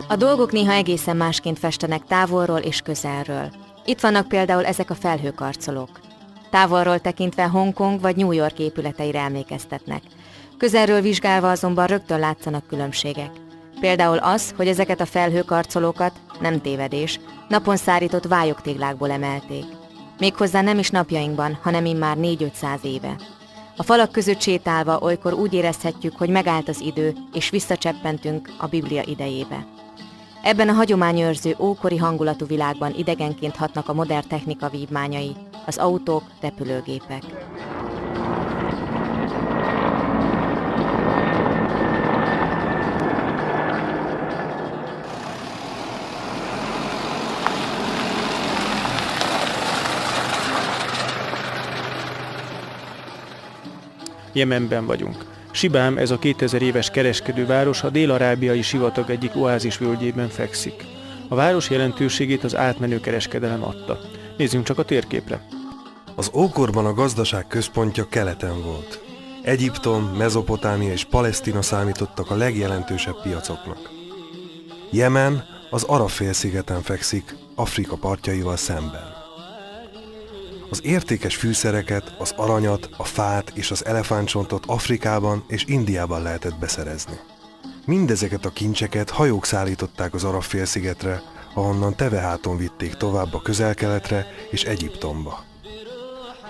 A dolgok néha egészen másként festenek távolról és közelről. Itt vannak például ezek a felhőkarcolók. Távolról tekintve Hongkong vagy New York épületeire emlékeztetnek. Közelről vizsgálva azonban rögtön látszanak különbségek. Például az, hogy ezeket a felhőkarcolókat, nem tévedés, napon szárított vályogtéglákból emelték. Méghozzá nem is napjainkban, hanem immár 400-500 éve. A falak között sétálva olykor úgy érezhetjük, hogy megállt az idő, és visszacseppentünk a Biblia idejébe. Ebben a hagyományőrző, ókori hangulatú világban idegenként hatnak a modern technika vívmányai, az autók, repülőgépek. Jemenben vagyunk. Sibám, ez a 2000 éves kereskedőváros a dél-arábiai sivatag egyik oázis völgyében fekszik. A város jelentőségét az átmenő kereskedelem adta. Nézzünk csak a térképre. Az ókorban a gazdaság központja keleten volt. Egyiptom, Mezopotámia és Palesztina számítottak a legjelentősebb piacoknak. Jemen az Arab-félszigeten fekszik, Afrika partjaival szemben. Az értékes fűszereket, az aranyat, a fát és az elefántcsontot Afrikában és Indiában lehetett beszerezni. Mindezeket a kincseket hajók szállították az Arab-félszigetre, ahonnan teveháton vitték tovább a Közel-Keletre és Egyiptomba.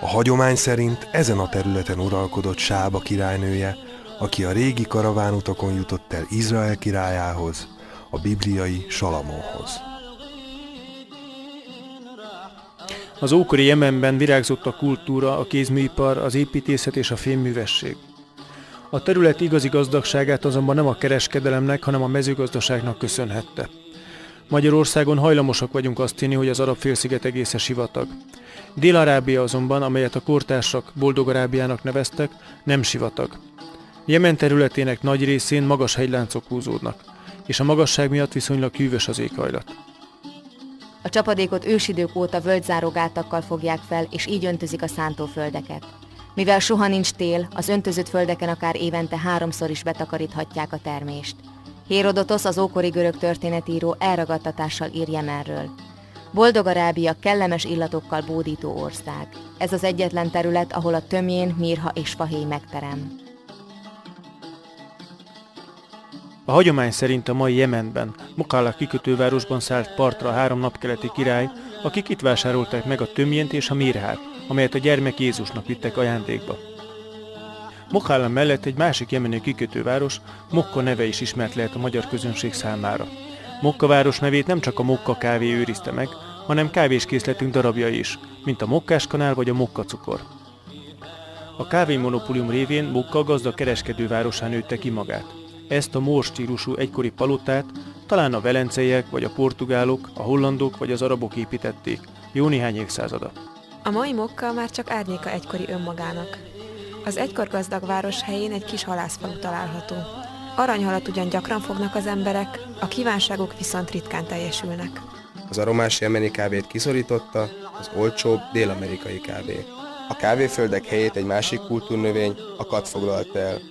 A hagyomány szerint ezen a területen uralkodott Sába királynője, aki a régi karavánutakon jutott el Izrael királyához, a bibliai Salamónhoz. Az ókori Jemenben virágzott a kultúra, a kézműipar, az építészet és a fémművesség. A terület igazi gazdagságát azonban nem a kereskedelemnek, hanem a mezőgazdaságnak köszönhette. Magyarországon hajlamosak vagyunk azt hinni, hogy az Arab-félsziget egésze sivatag. Dél-Arábia azonban, amelyet a kortársak Boldog-Arábiának neveztek, nem sivatag. Jemen területének nagy részén magas hegyláncok húzódnak, és a magasság miatt viszonylag hűvös az éghajlat. A csapadékot ősidők óta völgyzárógátakkal fogják fel, és így öntözik a szántóföldeket. Mivel soha nincs tél, az öntözött földeken akár évente 3-szor is betakaríthatják a termést. Hérodotosz, az ókori görög történetíró elragadtatással ír Jemenről. Boldog-Arábia kellemes illatokkal bódító ország. Ez az egyetlen terület, ahol a tömjén, mirha és fahéj megterem. A hagyomány szerint a mai Jemenben, Mokalla kikötővárosban szállt partra a 3 napkeleti király, akik itt vásárolták meg a tömjént és a mirhát, amelyet a gyermek Jézusnak vittek ajándékba. Mokalla mellett egy másik jemeni kikötőváros, Mokka neve is ismert lehet a magyar közönség számára. Mokka város nevét nem csak a Mokka kávé őrizte meg, hanem kávéskészletünk darabjai is, mint a mokkáskanál vagy a mokkacukor. A kávémonopólium révén Mokka gazdag kereskedővárosán nőtte ki magát. Ezt a mór stílusú egykori palotát talán a velenceiek, vagy a portugálok, a hollandok vagy az arabok építették, jó néhány évszázada. A mai Mokka már csak árnyéka egykori önmagának. Az egykor gazdag város helyén egy kis halászfalu található. Aranyhalat ugyan gyakran fognak az emberek, a kívánságok viszont ritkán teljesülnek. Az aromás jemeni kávét kiszorította az olcsóbb dél-amerikai kávé. A kávéföldek helyét egy másik kultúrnövény, a kat foglalta el.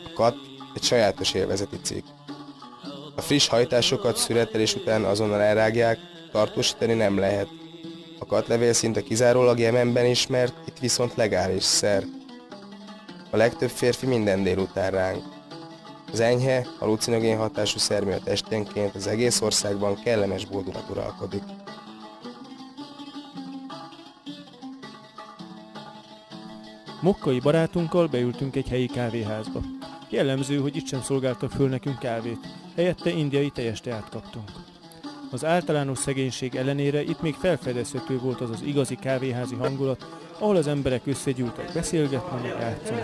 A kat egy sajátos élvezeti cikk. A friss hajtásokat szüretelés után azonnal elrágják, tartósítani nem lehet. A katlevél szinte kizárólag Jemenben ismert, itt viszont legális szer. A legtöbb férfi minden délután ráng. Az enyhe, halucinogén hatású szer miatt esténként az egész országban kellemes boldulat uralkodik. Mokkai barátunkkal beültünk egy helyi kávéházba. Jellemző, hogy itt sem szolgáltak föl nekünk kávét, helyette indiai tejesteát kaptunk. Az általános szegénység ellenére itt még felfedezhető volt az az igazi kávéházi hangulat, ahol az emberek összegyűltek beszélgetni, játszani.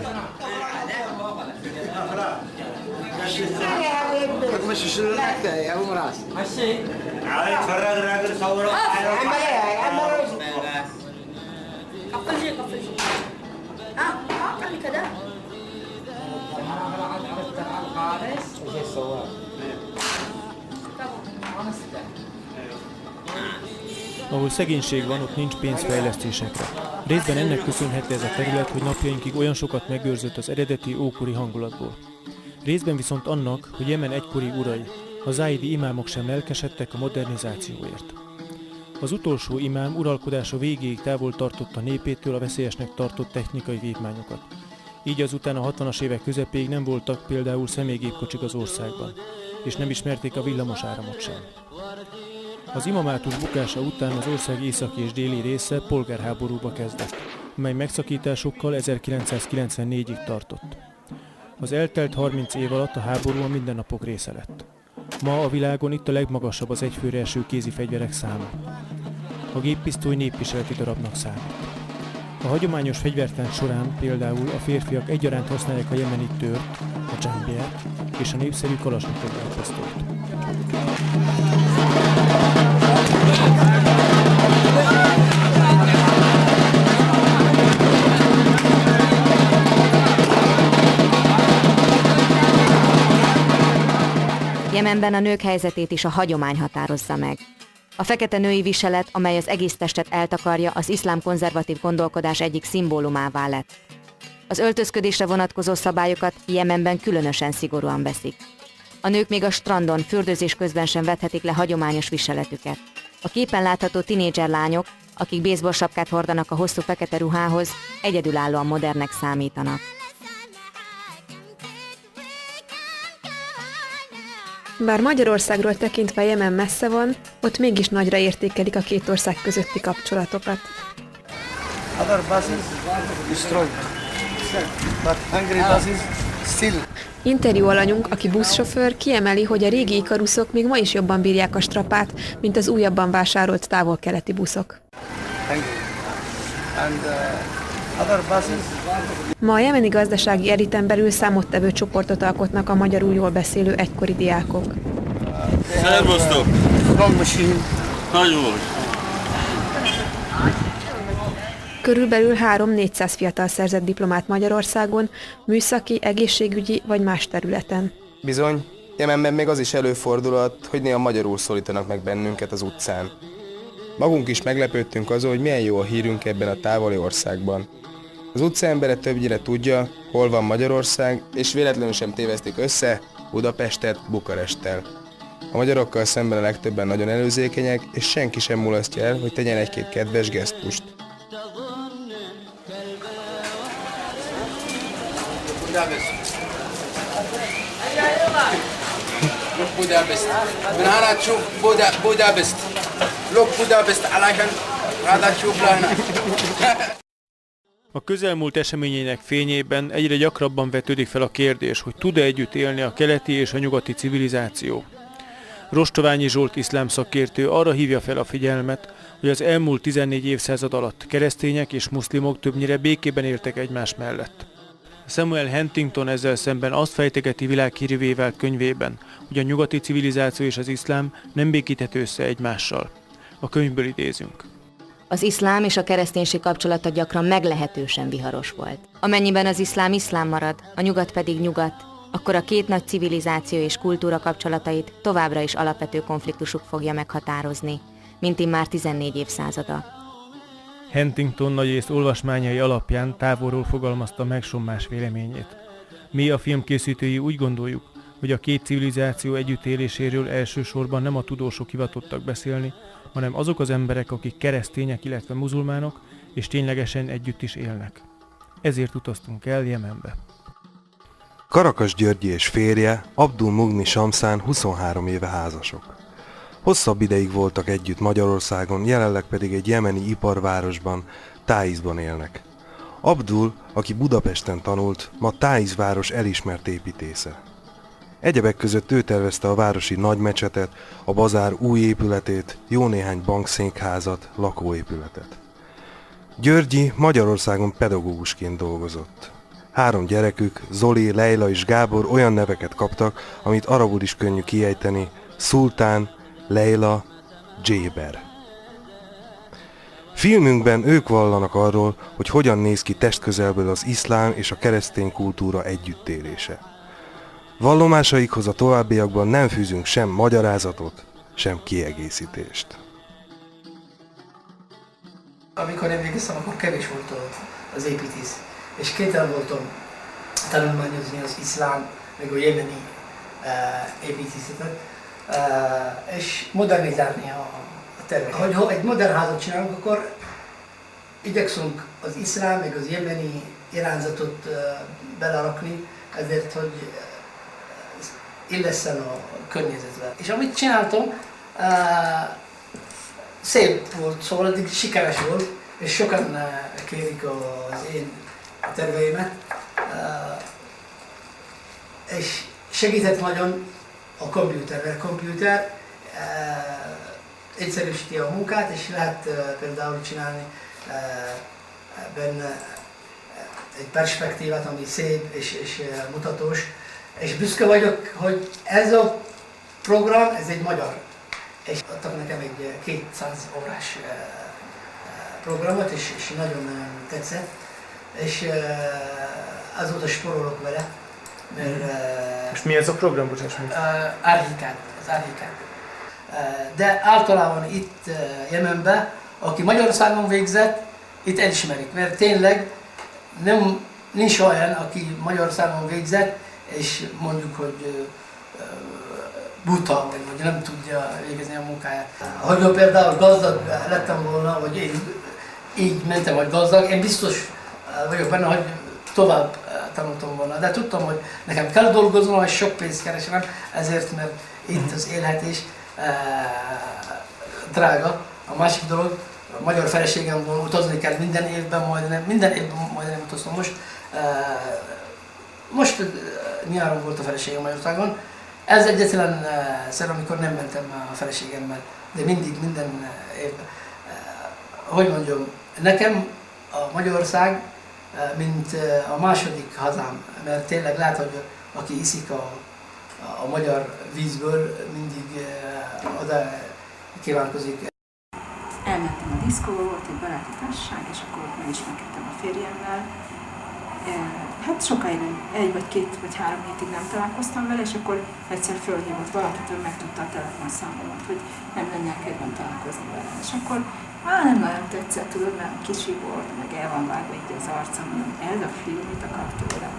Ahol szegénység van, ott nincs pénz fejlesztésekre. Részben ennek köszönhető ez a terület, hogy napjainkig olyan sokat megőrzött az eredeti ókori hangulatból. Részben viszont annak, hogy Jemen egykori urai, A záidi imámok sem lelkesedtek a modernizációért. Az utolsó imám uralkodása végéig távol tartotta népétől a veszélyesnek tartott technikai vívmányokat. Így azután a 60-as évek közepéig nem voltak például személygépkocsik az országban, és nem ismerték a villamos áramot sem. Az imamátus bukása után az ország északi és déli része polgárháborúba kezdett, mely megszakításokkal 1994-ig tartott. Az eltelt 30 év alatt a háború a mindennapok része lett. Ma a világon itt a legmagasabb az egyfőre eső kézi fegyverek száma. A géppisztoly népviseleti darabnak számít. A hagyományos fegyvertánc során például a férfiak egyaránt használják a jemeni tört, a dzsambért és a népszerű kalasnyikov pisztolyt. Jemenben a nők helyzetét is a hagyomány határozza meg. A fekete női viselet, amely az egész testet eltakarja, az iszlám konzervatív gondolkodás egyik szimbólumává lett. Az öltözködésre vonatkozó szabályokat Jemenben különösen szigorúan veszik. A nők még a strandon, fürdőzés közben sem vethetik le hagyományos viseletüket. A képen látható tinédzser lányok, akik baseball sapkát hordanak a hosszú fekete ruhához, egyedülállóan modernnek számítanak. Bár Magyarországról tekintve Jemen messze van, ott mégis nagyra értékelik a két ország közötti kapcsolatokat. Interjú alanyunk, aki buszsofőr, kiemeli, hogy a régi Ikaruszok még ma is jobban bírják a strapát, mint az újabban vásárolt távol-keleti buszok. Ma a jemeni gazdasági eliten belül számottevő csoportot alkotnak a magyarul jól beszélő egykori diákok. Szervusztok! Nagyon. Körülbelül 300-400 fiatal szerzett diplomát Magyarországon, műszaki, egészségügyi vagy más területen. Bizony, Jemenben még az is előfordulhat, hogy néha magyarul szólítanak meg bennünket az utcán. Magunk is meglepődtünk azon, hogy milyen jó a hírünk ebben a távoli országban. Az utca embere többnyire tudja, hol van Magyarország, és véletlenül sem tévesztik össze Budapestet Bukaresttel. A magyarokkal szemben a legtöbben nagyon előzékenyek, és senki sem mulasztja el, hogy tegyen egy-két kedves gesztust. بودابست من هنا تشوف بودابست لوك بودابست علشان هذا تشوف لهنا. A közelmúlt eseményeinek fényében egyre gyakrabban vetődik fel a kérdés, hogy tud-e együtt élni a keleti és a nyugati civilizáció. Rostoványi Zsolt iszlám szakértő arra hívja fel a figyelmet, hogy az elmúlt 14 évszázad alatt keresztények és muszlimok többnyire békében éltek egymás mellett. Samuel Huntington ezzel szemben azt fejtegeti világhírűvé vált könyvében, hogy a nyugati civilizáció és az iszlám nem békíthető össze egymással. A könyvből idézünk. Az iszlám és a kereszténység kapcsolata gyakran meglehetősen viharos volt. Amennyiben az iszlám marad, a nyugat pedig nyugat, akkor a két nagy civilizáció és kultúra kapcsolatait továbbra is alapvető konfliktusuk fogja meghatározni, mint immár 14 évszázada. Huntington nagyrészt olvasmányai alapján távolról fogalmazta meg sommás véleményét. Mi a filmkészítői úgy gondoljuk, hogy a két civilizáció együttéléséről elsősorban nem a tudósok hivatottak beszélni, hanem azok az emberek, akik keresztények, illetve muzulmánok, és ténylegesen együtt is élnek. Ezért utaztunk el Jemenbe. Karakas Györgyi és férje, Abdul Mugni Samszán 23 éve házasok. Hosszabb ideig voltak együtt Magyarországon, jelenleg pedig egy jemeni iparvárosban, Táizban élnek. Abdul, aki Budapesten tanult, ma Táiz város elismert építésze. Egyebek között ő tervezte a városi nagymecsetet, a bazár új épületét, jó néhány bankszékházat, lakóépületet. Györgyi Magyarországon pedagógusként dolgozott. 3 gyerekük, Zoli, Leila és Gábor olyan neveket kaptak, amit arabul is könnyű kiejteni: Szultán, Leila, Dzséber. Filmünkben ők vallanak arról, hogy hogyan néz ki testközelből az iszlám és a keresztény kultúra együttélése. Vallomásaikhoz a továbbiakban nem fűzünk sem magyarázatot, sem kiegészítést. Amikor én végeztem, akkor kevés volt az építész, és kéten voltam tanulmányozni az iszlám, meg a jemeni építészetet, és modernizálni a területet. Ha egy modern házat csinálunk, akkor igyekszünk az iszlám, meg az jemeni irányzatot belerakni, ezért, hogy illesszen a környezetbe. És amit csináltam, szép volt, szóval eddig sikeres volt, és sokan kérik az én terveimet, és segített nagyon a komputer, mert a komputer egyszerűsíti a munkát, és lehet például csinálni benne egy perspektívát, ami szép és mutatós. És büszke vagyok, hogy ez a program, ez egy magyar. És adtak nekem egy 200 órás programot, és nagyon tetszett. És azóta sporolok vele, mert... És mi ez a program, bocsáss meg? Az Archicad. De általában itt Jemenben, aki Magyarországon végzett, itt elismerik, mert tényleg nincs olyan, aki Magyarországon végzett, és mondjuk, hogy buta, vagy nem tudja végezni a munkáját. Ha például gazdag lettem volna, vagy én így mentem, hogy gazdag, én biztos vagyok benne, hogy tovább tanultam volna. De tudtam, hogy nekem kell dolgoznom, és sok pénzt keresnem, ezért, mert itt az élhetés drága. A másik dolog, a magyar feleségemból utazni kell minden évben majdnem utaztam most nyáron volt a feleségem Magyarországon. Ez egyetlen szer, amikor nem mentem a feleségemmel, de mindig, minden évben. Hogy mondjam, nekem a Magyarország, mint a második hazám, mert tényleg lehet, hogy aki iszik a magyar vízből, mindig oda kívánkozik. Elmentem a diszkóba, volt egy baráti társaság, és akkor megismerkedtem a férjemmel. Hát sokáig, 1 vagy 2 vagy 3 hétig nem találkoztam vele, és akkor egyszer fölhívott valakitől, megtudta a telefonszámomat, hogy nem lenne kedvem találkozni vele. És akkor nem nagyon tetszett, tudod, mert kicsi volt, meg el van vágva így az arcom, mondom, ez a fiú mit akar tőlem?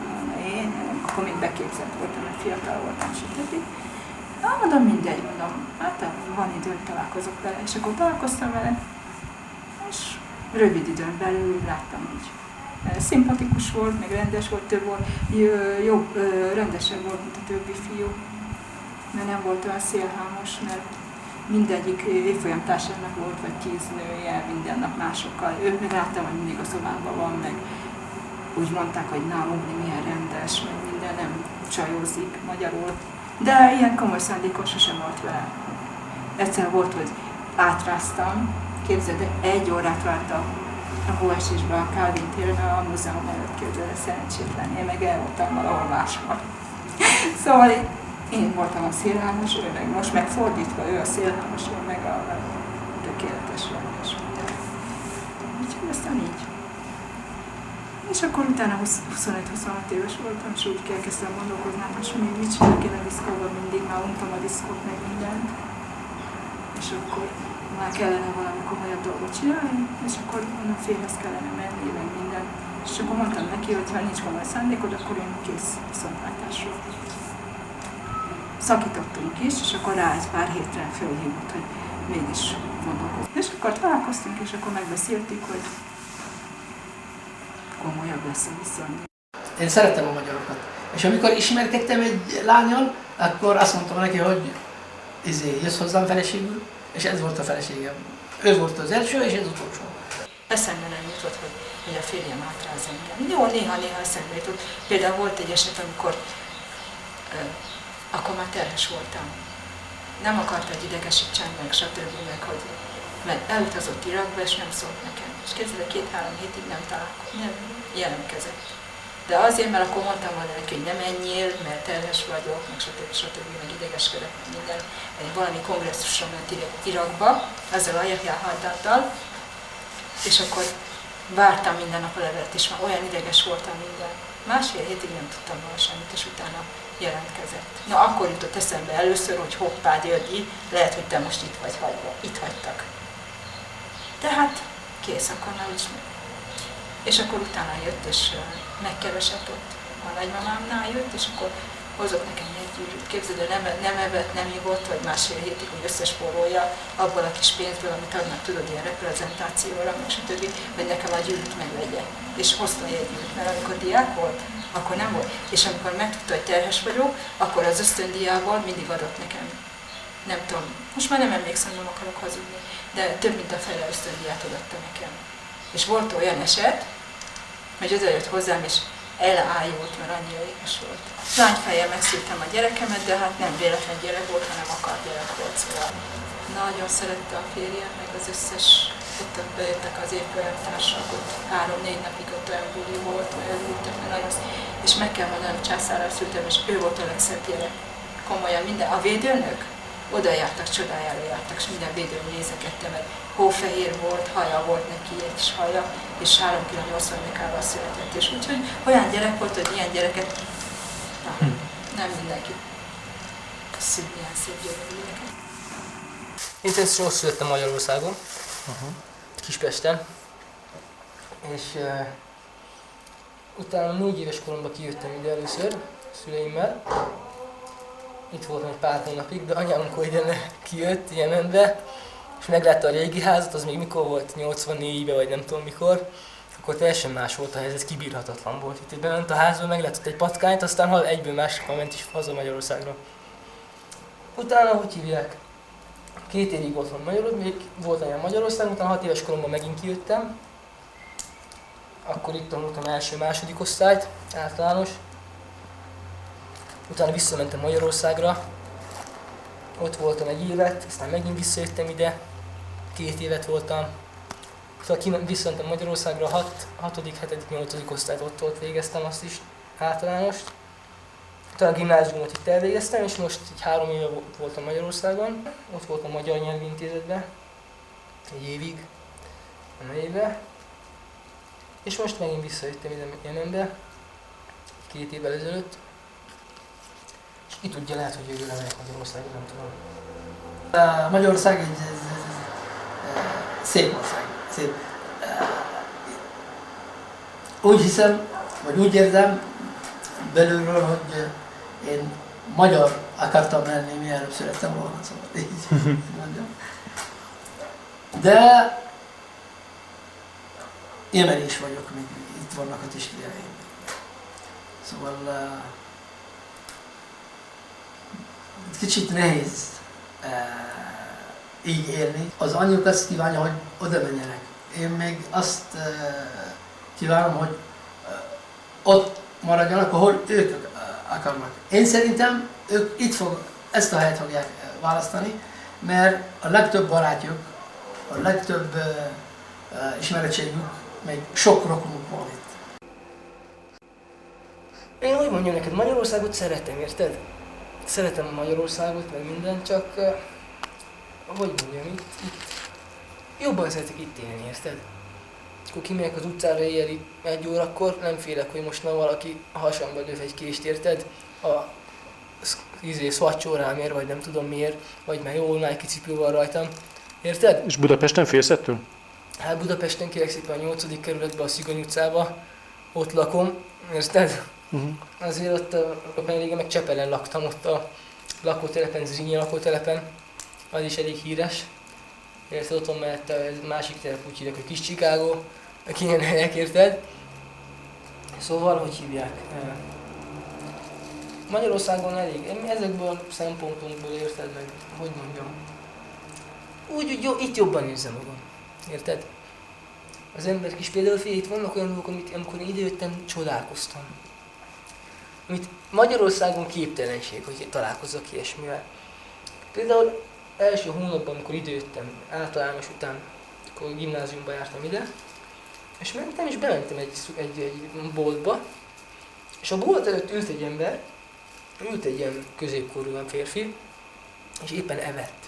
Én akkor még beképzett voltam, mert fiatal voltam, stb. Mondom, mindegy, mondom, hát van idő, hogy találkozok vele, és akkor találkoztam vele, és rövid időn belül láttam, hogy szimpatikus volt, meg rendes volt, jobb, rendesebb volt, mint a többi fiú, mert nem volt olyan szélhámos, mert mindegyik évfolyamtársának volt, vagy kéznője, minden nap másokkal. Ő meg láttam, hogy mindig a szobában van, meg úgy mondták, hogy na, Mugli milyen rendes, meg minden, nem csajózik magyarul. De ilyen komoly szándékos sosem volt vele. Egyszer volt, hogy átráztam, képzeld, 1 órát vártam a hóesésben, a Calvin térben, a múzeum előtt, képzeld, szerencsétlen, én meg el voltam valahol máshol. Szóval én voltam a szélhámos, ő meg most megfordítva, ő a szélhámos, ő meg a tökéletes rendes minden. Úgyhogy aztán így. És akkor utána 25-26 éves voltam, és úgy elkezdtem gondolkozni, hogy mit csinálok én a diszkóban, mindig már untam a diszkót, meg mindent. És akkor már kellene valami komolyabb dolgot csinálni, és akkor onnan férhez kellene menni, meg minden. És akkor mondtam neki, hogy ha nincs komoly szándékod, akkor én kész viszontlátásról. Szakítottunk is, és akkor rá egy pár hétre fölhívott, hogy mégis gondolkozunk. És akkor találkoztunk, és akkor megbeszéltük, hogy komolyabb lesz a viszony. Én szeretem a magyarokat. És amikor ismerkedtem egy lányon, akkor azt mondtam neki, hogy jössz hozzám feleségül, és ez volt a feleségem. Ő volt az első, és ez az utolsó. Eszembe nem jutott, hogy a férjem átráz engem. Jó, néha eszembe jutott. Például volt egy eset, amikor akkor már terhes voltam. Nem akarta, hogy idegesítsen meg, stb. Meg elutazott Irakba, és nem szólt nekem. És képzeld, 2-3 hétig nem jelentkezett. De azért, mert akkor mondtam volna neki, hogy nem menjél, mert terhes vagyok, meg stb. Meg idegeskedett, meg minden. Valami kongresszusra ment Irakba, ezzel a Yahya Haddáttal, és akkor vártam minden nap a levelet, és már olyan ideges voltam minden. 1,5 hétig nem tudtam volna semmit, és utána jelentkezett. Na akkor jutott eszembe először, hogy hoppá, Györgyi, lehet, hogy te most itt vagy hagyva, itt hagytak. Tehát kész, akkor már is meg. És akkor utána jött, és megkeresett ott, a nagymamámnál jött, és akkor hozott nekem egy gyűrűt. Képzeld, nem evett, nem ivott, vagy másfél hétig, hogy összespórolja abból a kis pénzből, amit adnak, tudod, ilyen reprezentációra, meg stb., hogy nekem a gyűrűt megvegye. És hoztam egy gyűrűt, mert amikor diák volt, akkor nem volt. És amikor megtudta, hogy terhes vagyok, akkor az ösztöndíjából mindig adott nekem. Nem tudom, most már nem emlékszem, nem akarok hazudni, de több mint a fele ösztöndíját adatta nekem. És volt olyan eset, hogy odajött hozzám, és elájult, mert annyira éhes volt. Lányfejjel megszültem a gyerekemet, de hát nem véletlen gyerek volt, hanem akart gyerek volt, szóval. Nagyon szerette a férjem, meg az összes, ott bejöttek az évfolyamtársak, ott 3-4 napig ott olyan buli volt, olyan ültek, mert nagyon, és meg kell mondanom, császárral szültem, és ő volt a legszebb gyerek. Komolyan minden, a védőnök oda jártak, csodájára jártak, és minden védőn nézekedtem, mert hófehér volt, haja volt neki, egy kis haja, és 3 kg 80-ával született. És úgyhogy olyan gyerek volt, hogy ilyen gyereket nem mindenki szül ilyen szép gyereket. Én természetesen ott születtem Magyarországon, Kispesten, és utána 4 éves koromban kijöttem ide először szüleimmel. Itt voltam egy pár hónapig, de anyám, amikor ide kijött Jemenbe, és meglátta a régi házat, az még mikor volt, 84-ben vagy nem tudom mikor, akkor teljesen más volt a helyzet, kibírhatatlan volt. Itt bement a házba, meglátott egy patkányt, aztán egyből másikra ment is haza Magyarországra. Utána, hogy hívják? 2 évig volt Magyarországon, még volt anyám Magyarországon, utána 6 éves koromban megint kijöttem. Akkor itt tanultam első-második osztályt, általános. Utána visszamentem Magyarországra, ott voltam egy évet, aztán megint visszajöttem ide, 2 évet voltam. Utána visszamentem Magyarországra, 6., 7., 8. osztályt ott végeztem, azt is általánost. Utána a gimnáziumot itt elvégeztem, és most 3 éve voltam Magyarországon, ott voltam a Magyar Nyelvi Intézetben, egy évig, nem évbe. És most megint visszajöttem ide Jemenbe, 2 évvel ezelőtt. És ki tudja, lehet, hogy jövőre megyek Magyarországra, nem tudom. Magyarország egy szép ország. Szép. Úgy hiszem, vagy úgy érzem belülről, hogy én magyar akartam lenni, mielőbb születtem volna, szóval így mondjam. De jemeni is vagyok, még itt vannak a testvéreim. Szóval kicsit nehéz így élni. Az anyjuk azt kívánja, hogy oda menjenek. Én még azt kívánom, hogy ott maradjanak, ahol ők akarnak. Én szerintem ők ezt a helyet fogják választani, mert a legtöbb barátjuk, a legtöbb ismeretségük, még sok rokonuk van itt. Én úgy mondjam neked, Magyarországot szeretem, érted? Szeretem Magyarországot, meg mindent, csak hogy mondjam, itt jobban szeretek itt élni, érted? Akkor kimegyek az utcára éjjel 1 órakor, nem félek, hogy most már valaki a hasamba löv egy kést, érted? A szvacsó rám ér, vagy nem tudom miért, vagy már jó Nike cipő van rajtam, érted? És Budapesten félsz ettől? Hát Budapesten kérek szépen a 8. kerületben, a Szigony utcába, ott lakom, érted? Azért ott régen meg Csepelen laktam, ott a lakótelepen, Zrínyi lakótelepen, az is elég híres. Érted, otthon mellett a másik telep úgy hívják, hogy Kis Chicago, aki ilyen helyek, érted? Szóval, hogy hívják? Magyarországon elég, ezekből a szempontokból érted meg, hogy mondjam. Úgy, hogy itt jobban érzem magam, érted? Az ember is például itt vannak olyan dolgok, amit amikor én idejöttem, csodálkoztam. Amit Magyarországon képtelenség, hogy találkozzak ilyesmivel. Például első hónapban, amikor idejöttem, általános után, akkor gimnáziumba jártam ide, és mentem és bementem egy boltba, és a bolt előtt ült egy ember, ült egy ilyen középkorú férfi, és éppen evett.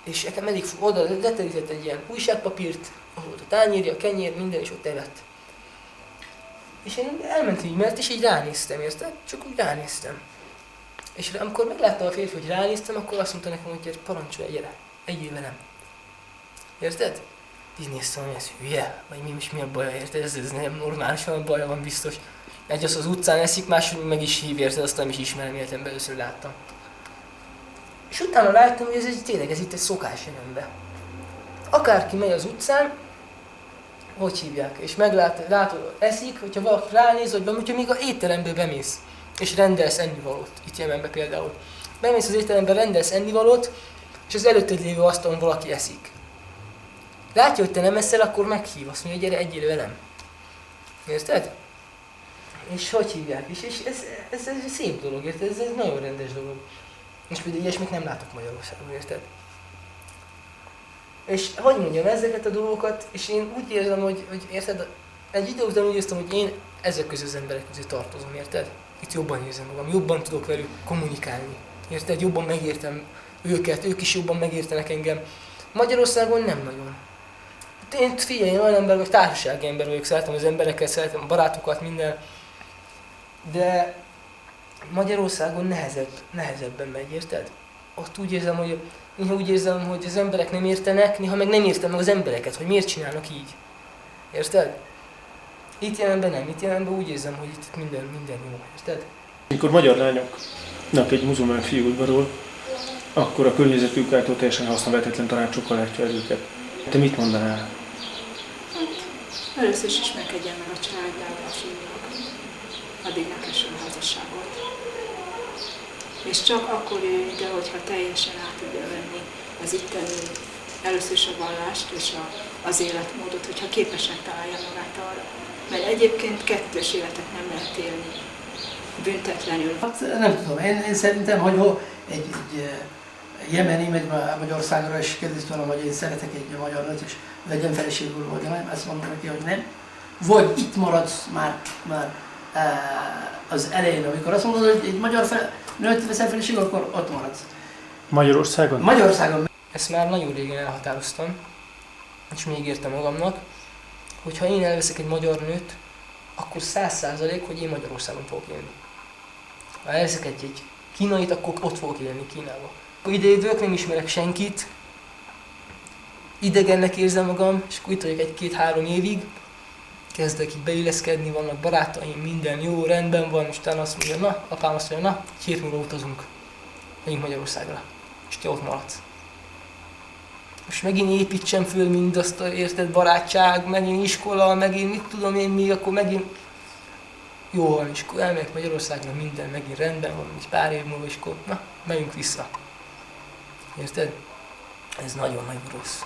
És nekem eddig oda leterített egy ilyen újságpapírt, ahol volt a tányérja, a kenyér, minden, és ott evett. És én elmentem így mellett, és így ránéztem, érted? Csak úgy ránéztem. És amikor megláttam a férfi, hogy ránéztem, akkor azt mondta nekem, hogy parancsolj, gyere, egyél velem. Érted? Így néztem, hogy ez hülye, vagy mi a baja, érted? Ez nem normális, valami baja van biztos. Egy az az utcán eszik, máshogy meg is hív, érted, azt nem is ismerem, életemben először láttam. És utána láttam, hogy tényleg ez itt egy szokás jelenben. Akárki megy az utcán, hogy hívják, és látod, eszik, hogyha valaki ránéz, vagy hogyha még az étterembe bemész, és rendelsz ennivalót, itt Jemenben például. Bemész az étterembe, rendelsz ennivalót, és az előtted lévő asztalon valaki eszik. Látja, hogy te nem eszel, akkor meghív, azt mondja, gyere, egyél velem. Érted? És hogy hívják is, és ez egy szép dolog, érted? Ez egy nagyon rendes dolog. És például ilyesmit nem látok Magyarországon, érted? És hogy mondjam, ezeket a dolgokat, és én úgy érzem, hogy érted, egy idő után úgy éreztem, hogy én ezek közül az emberek közé tartozom, érted? Itt jobban érzem magam, jobban tudok velük kommunikálni, érted? Jobban megértem őket, ők is jobban megértenek engem. Magyarországon nem nagyon. Én figyelj, én olyan ember vagyok, társasági ember vagyok, szeretem az embereket, szeretem a barátokat, minden. De Magyarországon nehezebben megy, érted? Ott úgy érzem, hogy az emberek nem értenek, néha meg nem értem meg az embereket, hogy miért csinálnak így. Érted? Itt jelenben nem, itt jelenben úgy érzem, hogy itt minden jó, érted? Amikor magyar lányoknak egy muzulmán fiú udvarol, akkor a környezetük által teljesen hasznavetetlen tanácsokkal látja el őket. Te mit mondanál? Hát, először is ismerkedjen meg a családdal, a fiúnak. Addig ne kössön a házasságot. És csak akkor jöjjön ide, hogyha teljesen át tudja venni az itteni, először is a vallást és az életmódot, hogyha képesnek találja magát arra. Mert egyébként kettős életet nem lehet élni büntetlenül. Hát nem tudom, én szerintem, hogy egy jemeni megy Magyarországra, és kérdezik tőlem, hogy én szeretek egy magyar nőt, és vegyem feleségül, vagy nem, ezt mondom neki, hogy nem. Vagy itt maradsz már az elején, amikor azt mondod, hogy egy magyar nőt veszel feleségül, akkor ott maradsz. Magyarországon? Magyarországon. Ezt már nagyon régen elhatároztam, és még értem magamnak, hogy ha én elveszek egy magyar nőt, akkor 100%, hogy én Magyarországon fogok élni. Ha elveszek egy kínait, akkor ott fogok élni Kínában. Ide jövök, nem ismerek senkit, idegennek érzem magam, és akkor itt vagyok 1-2-3 évig, kezdek így beilleszkedni, vannak barátaim, minden jó, rendben van, és utána azt mondja, na, apám azt mondja, na, egy hét múlva utazunk, megyünk Magyarországra, és te ott maradsz. Most megint építsem föl mindazt, érted, barátság, megint iskola, megint mit tudom én mi, akkor megint jó van, és akkor elmegyek Magyarországra, minden megint rendben van, egy pár év múlva, és akkor na, megyünk vissza. Érted? Ez nagyon-nagyon rossz.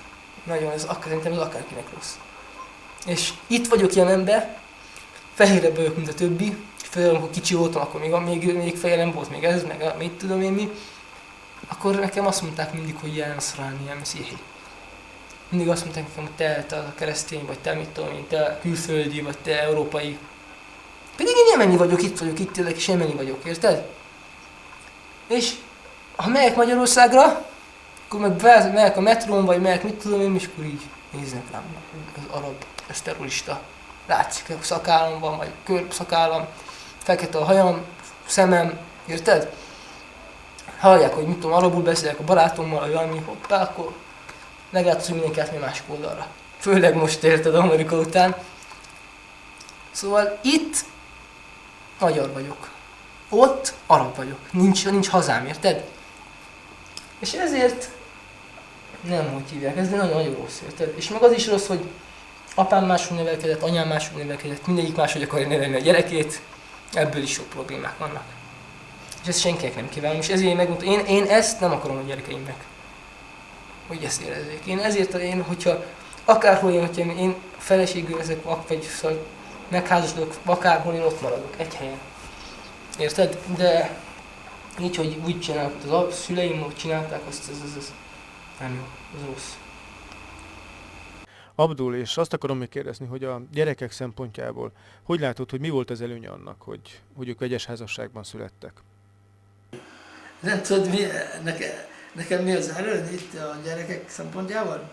Nagyon, szerintem ez akárkinek rossz. És itt vagyok Jemenben, fehérebb vagyok, mint a többi, főleg amikor kicsi voltam, akkor még fehér nem volt, még ez, meg mit tudom én mi. Akkor nekem azt mondták mindig, hogy ilyen szrálni, ilyen messzihi. Mindig azt mondták nekem, hogy te a keresztény, vagy te mit tudom én, te külföldi, vagy te európai. Pedig én jemeni vagyok, itt élek, és jemeni vagyok, érted? És ha megyek Magyarországra, akkor meg megyek a metrón, vagy megyek mit tudom én, és akkor így néznek rám, az arab, ez terrorista. Látszik, a szakállam van, vagy körszakállam, fekete a hajam, szemem, érted? Hallják, hogy mit tudom, arabul beszélek a barátommal, vagy valami, hoppá, akkor meglátsz, hogy mindenki átmegy másik oldalra. Főleg most, érted, Amerika után. Szóval itt magyar vagyok. Ott arab vagyok. Nincs hazám, érted? És ezért nem úgy hívják, ez nagyon-nagyon rossz, érted? És meg az is rossz, hogy apám máshogy nevelkedett, anyám máshogy nevelkedett, mindegyik máshogy akarja nevelni a gyerekét, ebből is sok problémák vannak. És ezt senkinek nem kívánom, és ezért megmondtam, én ezt nem akarom a gyerekeimnek, hogy ezt érezzék. Én ezért, hogyha akárhol én feleségül leszek, vagy szóval megházasodok, akárhol én ott maradok, egy helyen. Érted? De így, hogy úgy csinálnak, a szüleim úgy csinálták, az nem jó, az rossz. Abdul, és azt akarom még kérdezni, hogy a gyerekek szempontjából, hogy látod, hogy mi volt az előnye annak, hogy ők vegyes házasságban születtek? Nem tudod, nekem mi az előny itt a gyerekek szempontjából?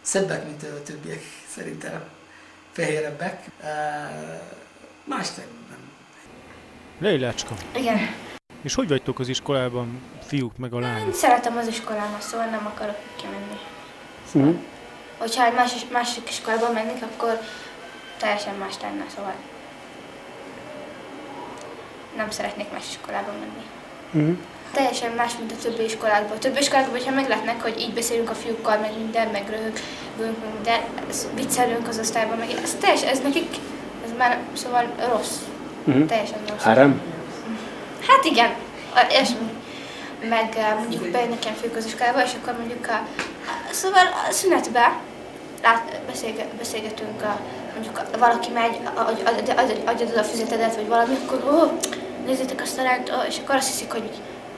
Szebbek, mint a többiek, szerintem. Fehérebbek. Más nem. Leilácska. Igen. És hogy vagytok az iskolában, fiúk meg a lányok? Én szeretem az iskolámat, szóval nem akarok kimenni. Szóval, hogyha egy másik, másik iskolában mennék, akkor teljesen más lenne, szóval. nem szeretnék más iskolába menni. Teljesen más, mint a többi iskolákban. A többi iskolákban, hogyha meglátnak, hogy így beszélünk a fiúkkal, meg minden, meg röhögünk, meg minden, viccelünk az osztályban, meg ez teljesen, ez nekik, ez már szóval rossz. Teljesen rossz. Harem? Hát igen, és meg mondjuk bejönnek ilyen főköziskolába, és akkor mondjuk szóval a szünetben beszélgetünk, mondjuk valaki megy, adjad a füzetedet, vagy valami, akkor nézzétek azt a lányt, és akkor azt hiszik, hogy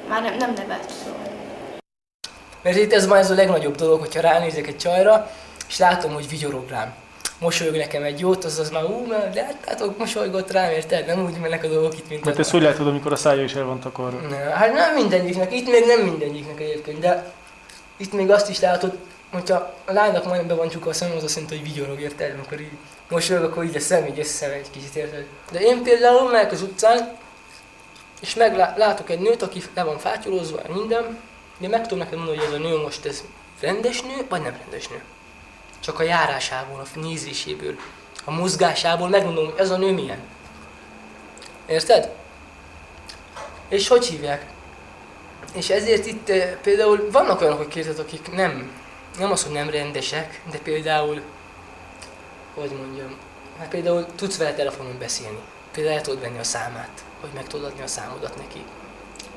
már nem nevet. Szóval. Mert itt ez már ez a legnagyobb dolog, hogyha ránézek egy csajra, és látom, hogy vigyorog rám. Mosolyog nekem egy jót, az már mert láttátok, mosolygott rám, érted? Nem úgy mennek a dolgok itt, mint mert ezt hogy látod, amikor a szája is el van takarva? Hát nem mindegyiknek, itt még nem mindegyiknek egyébként, de itt még azt is látod, hogyha a lánynak majdnem be van csukva a szemem, az azt mondta, hogy vigyorog, érted? Amikor így mosolyog, akkor így a szem így összemegy egy kicsit, érted? De én például megyek az utcán, és látok egy nőt, aki le van fátyolózva, minden, de meg tudom neked mondani, hogy ez a nő most ez rendes nő, vagy nem rendes nő. Csak a járásából, a nézéséből, a mozgásából megmondom, hogy ez a nő milyen. Érted? És hogy hívják? És ezért itt például vannak olyanok, akik nem az, hogy nem rendesek, de például, hogy mondjam, hát például tudsz vele telefonon beszélni. Például el tudod venni a számát, vagy meg tudod adni a számodat neki.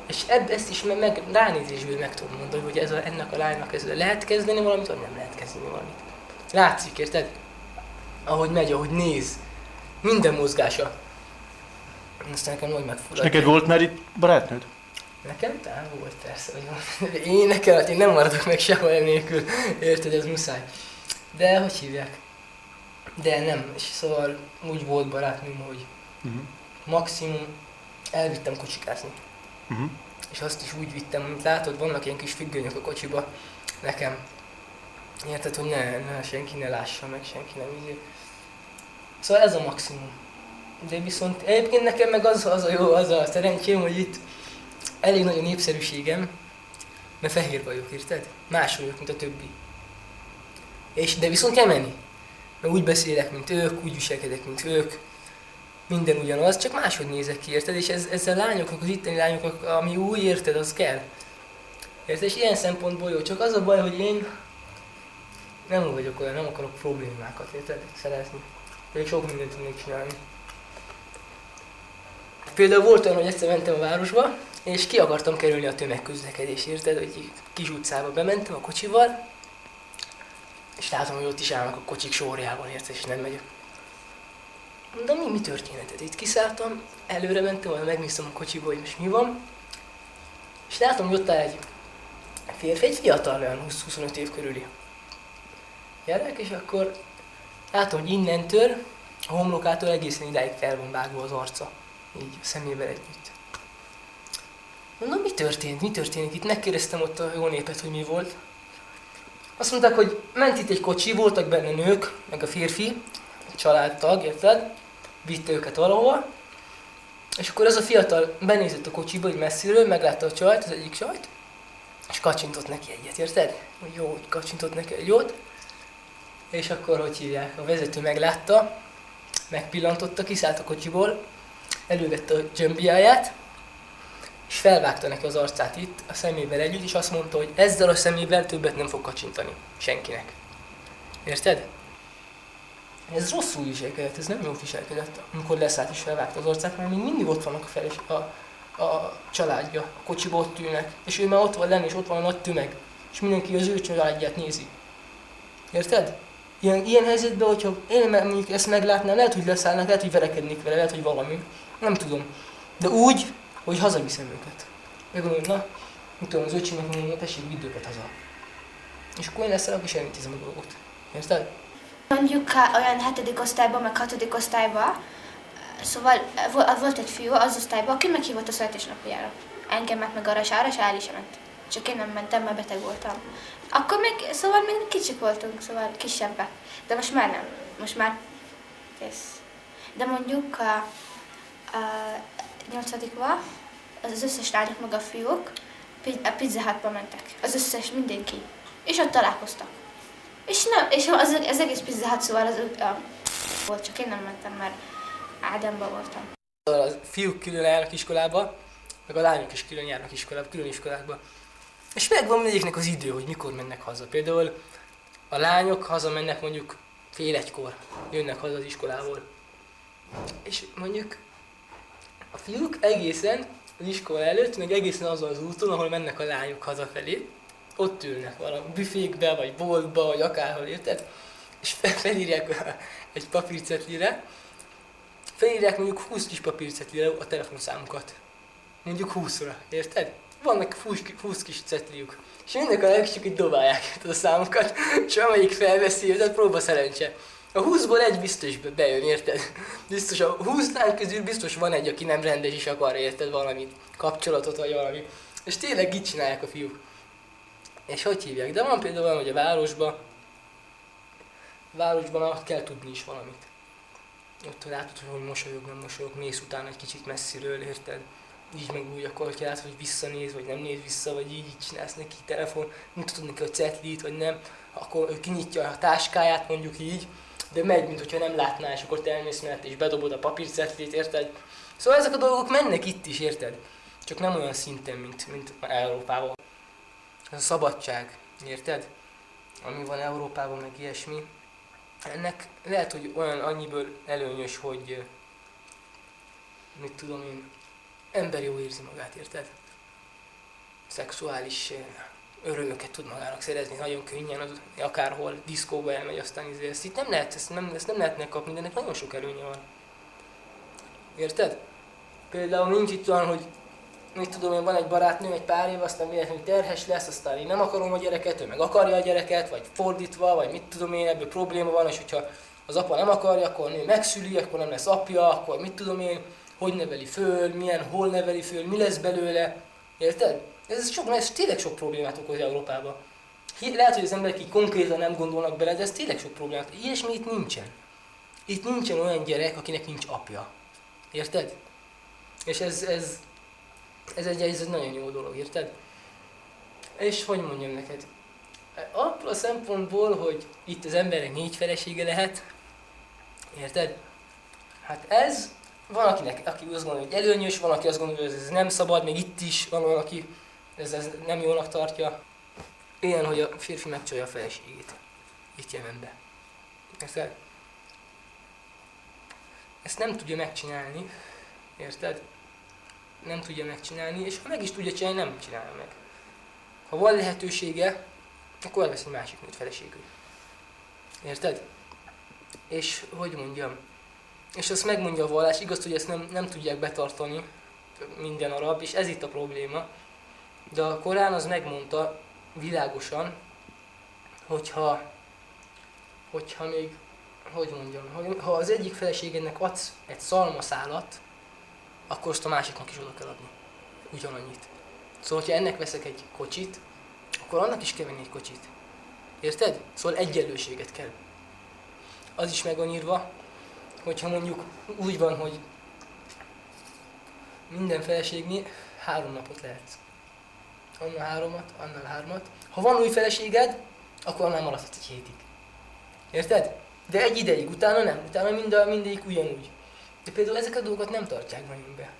És ezt is meg ránézésből meg tudom mondani, hogy ennek a lánynak ezzel lehet kezdeni valamit, vagy nem lehet kezdeni valamit. Látszik, érted? Ahogy megy, ahogy néz. Minden mozgása. Aztán nekem nagy megfordul. És neked volt már itt barátnőd? Nekem talán volt, persze. Én nem maradok meg sehol nélkül. Érted, ez muszáj. De hogy hívják? De nem. És szóval úgy volt barátnőm, hogy maximum elvittem kocsikázni. És azt is úgy vittem, mint látod, vannak ilyen kis függönyök a kocsiba nekem. Érted, hogy ne senki ne lássa meg, senki nem így. Szóval ez a maximum. De viszont egyébként nekem meg az a szerencsém, hogy itt elég nagy a népszerűségem, mert fehér vagyok, érted? Más vagyok, mint a többi. De viszont kell menni. Mert úgy beszélek, mint ők, úgy viselkedek, mint ők. Minden ugyanaz, csak máshogy nézek ki, érted? És ez a lányoknak, az itteni lányoknak, ami új, érted, az kell. Érted? És ilyen szempontból jó. Csak az a baj, hogy én nem vagyok olyan, nem akarok problémákat, érted? Szerezni. Pedig sok mindent tudnék csinálni. Például volt olyan, hogy egyszer mentem a városba, és ki akartam kerülni a tömegközlekedést, érted? Hogy kis utcába bementem a kocsival, és látom, hogy ott is állnak a kocsik sorjában, érted? És nem megyek. De mi történet? Itt kiszálltam, előre mentem, megnéztem a kocsiba, hogy most mi van, és látom, hogy ott áll egy férfi, egy fiatal, olyan 20-25 év körüli gyerek, és akkor látom, hogy innentől, a homlokától egészen idáig fel van vágva az arca, így a szemével együtt. Mondom, mi történik itt? Megkérdeztem ott a jó népet, hogy mi volt. Azt mondták, hogy ment itt egy kocsi, voltak benne nők, meg a férfi, családtag, érted? Vitte őket valahova. És akkor az a fiatal benézett a kocsiba, hogy messziről, meglátta a csajt, az egyik csajt, és kacsintott neki egyet, érted? Jó, hogy kacsintott neki egy jót. És akkor, hogy hívják, a vezető meglátta, megpillantotta, kiszállt a kocsiból, elővette a dzsömbiáját, és felvágta neki az arcát itt, a szemével együtt, és azt mondta, hogy ezzel a szemével többet nem fog kacsintani senkinek. Érted? Ez rosszul viselkedett, ez nem jól viselkedett, amikor leszállt és felvágta az arcát, mert még mindig ott vannak a családja, a kocsiba ott ülnek, és ő már ott van lenni, és ott van a nagy tömeg, és mindenki az ő családját nézi. Érted? Ilyen helyzetben, hogyha én mondjuk ezt meglátnám, lehet, hogy leszállnak, lehet, hogy verekednék vele, lehet, hogy valami, nem tudom. De úgy, hogy hazaviszem őket. Megmondom, na, mit tudom, az öcsémnek mondom, tessék, vidd őket haza. És akkor én leszállok, és elintézem a dolgot. Érted? Mondjuk olyan 7. osztályban, meg 6. osztályban, szóval volt egy fiú az osztályban, aki meghívott a születésnapjára. Engemet meg arra el is ment. Csak én nem mentem, mert beteg voltam. Akkor szóval még kicsik voltunk, szóval kisebbek. De most már nem. Most már kész. De mondjuk a 8-ba az összes lányok meg a fiúk a Pizza Hutba mentek. Az összes, mindenki. És ott találkoztak. És az egész Pizza Hut, szóval az volt, csak én nem mentem, mert Ádámban voltam. A fiúk külön járnak iskolába, meg a lányok is külön járnak iskolába, külön iskolákba. És megvan mindegyiknek az idő, hogy mikor mennek haza. Például a lányok hazamennek mondjuk 12:30, jönnek haza az iskolából. És mondjuk a fiúk egészen az iskola előtt, meg egészen azon az úton, ahol mennek a lányok hazafelé, ott ülnek valami büfékbe, vagy boltba, vagy akárhol, érted? És felírják egy papírcetlire, felírják mondjuk 20 kis papírcetlire a telefonszámukat. Mondjuk 20-ra, érted? Vannak 20 kis cetliuk. És mindnek a legkisük így dobálják a számokat, és amelyik felveszi, tehát próba szerencse. A 20-ból egy biztos bejön, érted? Biztos a 20 lány közül biztos van egy, aki nem rendes is akar, érted, valamit, kapcsolatot vagy valami. És tényleg így csinálják a fiúk. És hogy hívják? De van például olyan, hogy a városban ott kell tudni is valamit. Ott látod, hogy mosolyog, nem mosolyog, mész utána egy kicsit messziről, érted? Így meg úgy, akkor hogyha látod, hogy visszanéz, vagy nem néz vissza, vagy így csinálsz neki telefon, mutatod neki a cetlit, vagy nem, akkor ő kinyitja a táskáját, mondjuk így, de megy, mintha nem látná, és akkor te elmész mellette, és bedobod a papírcetlit, érted? Szóval ezek a dolgok mennek itt is, érted? Csak nem olyan szinten, mint Európában. Ez a szabadság, érted? Ami van Európában, meg ilyesmi. Ennek lehet, hogy olyan annyiből előnyös, hogy mit tudom én, ember jó érzi magát, érted? Szexuális örömöket tud magának szerezni nagyon könnyen, az, akárhol diszkóba elmegy, aztán ezt itt nem lehet, ezt nem lehet megkapni, de ennek nagyon sok előnye van. Érted? Például nincs itt olyan, hogy mit tudom én, van egy barátnőm, egy pár év, aztán véletlenül terhes lesz, aztán én nem akarom a gyereket, ő meg akarja a gyereket, vagy fordítva, vagy mit tudom én, ebből probléma van, és hogyha az apa nem akarja, akkor a nő megszüli, akkor nem lesz apja, akkor mit tudom én, hogy neveli föl, milyen, hol neveli föl, mi lesz belőle, érted? Ez tényleg sok problémát okoz Európában. Lehet, hogy az emberek így konkrétan nem gondolnak bele, de ez tényleg sok problémát. Ilyesmi itt nincsen. Itt nincsen olyan gyerek, akinek nincs apja. Érted? És ez egy nagyon jó dolog, érted? És hogy mondjam neked? Abból a szempontból, hogy itt az embernek 4 felesége lehet, érted? Hát ez, van aki azt gondolja, hogy előnyös, van, aki azt gondolja, hogy ez nem szabad, még itt is van olyan, aki ez nem jónak tartja. Ilyen, hogy a férfi megcsalja a feleségét. Itt Jemenben. Érted? Ezt nem tudja megcsinálni, érted? Nem tudja megcsinálni, és ha meg is tudja csinálni, nem csinálja meg. Ha van lehetősége, akkor elvesz egy másik nőt feleségül. Érted? És hogy mondjam? És azt megmondja a vallás, igaz, hogy ezt nem tudják betartani minden arab, és ez itt a probléma. De a Korán az megmondta világosan, hogyha még, hogy mondjam, ha az egyik feleségednek adsz egy szalmaszálat, akkor azt a másiknak is oda kell adni. Ugyanannyit. Szóval, ha ennek veszek egy kocsit, akkor annak is kell venni egy kocsit. Érted? Szóval egyenlőséget kell. Az is meg van írva, hogyha mondjuk úgy van, hogy minden feleségnél 3 napot lehetsz. Annál 3-at, annál 3-at. Ha van új feleséged, akkor annál maradhatsz egy hétig. Érted? De egy ideig, utána nem. Utána mindegyik ugyanúgy. De például ezeket a dolgokat nem tartják nagyon be.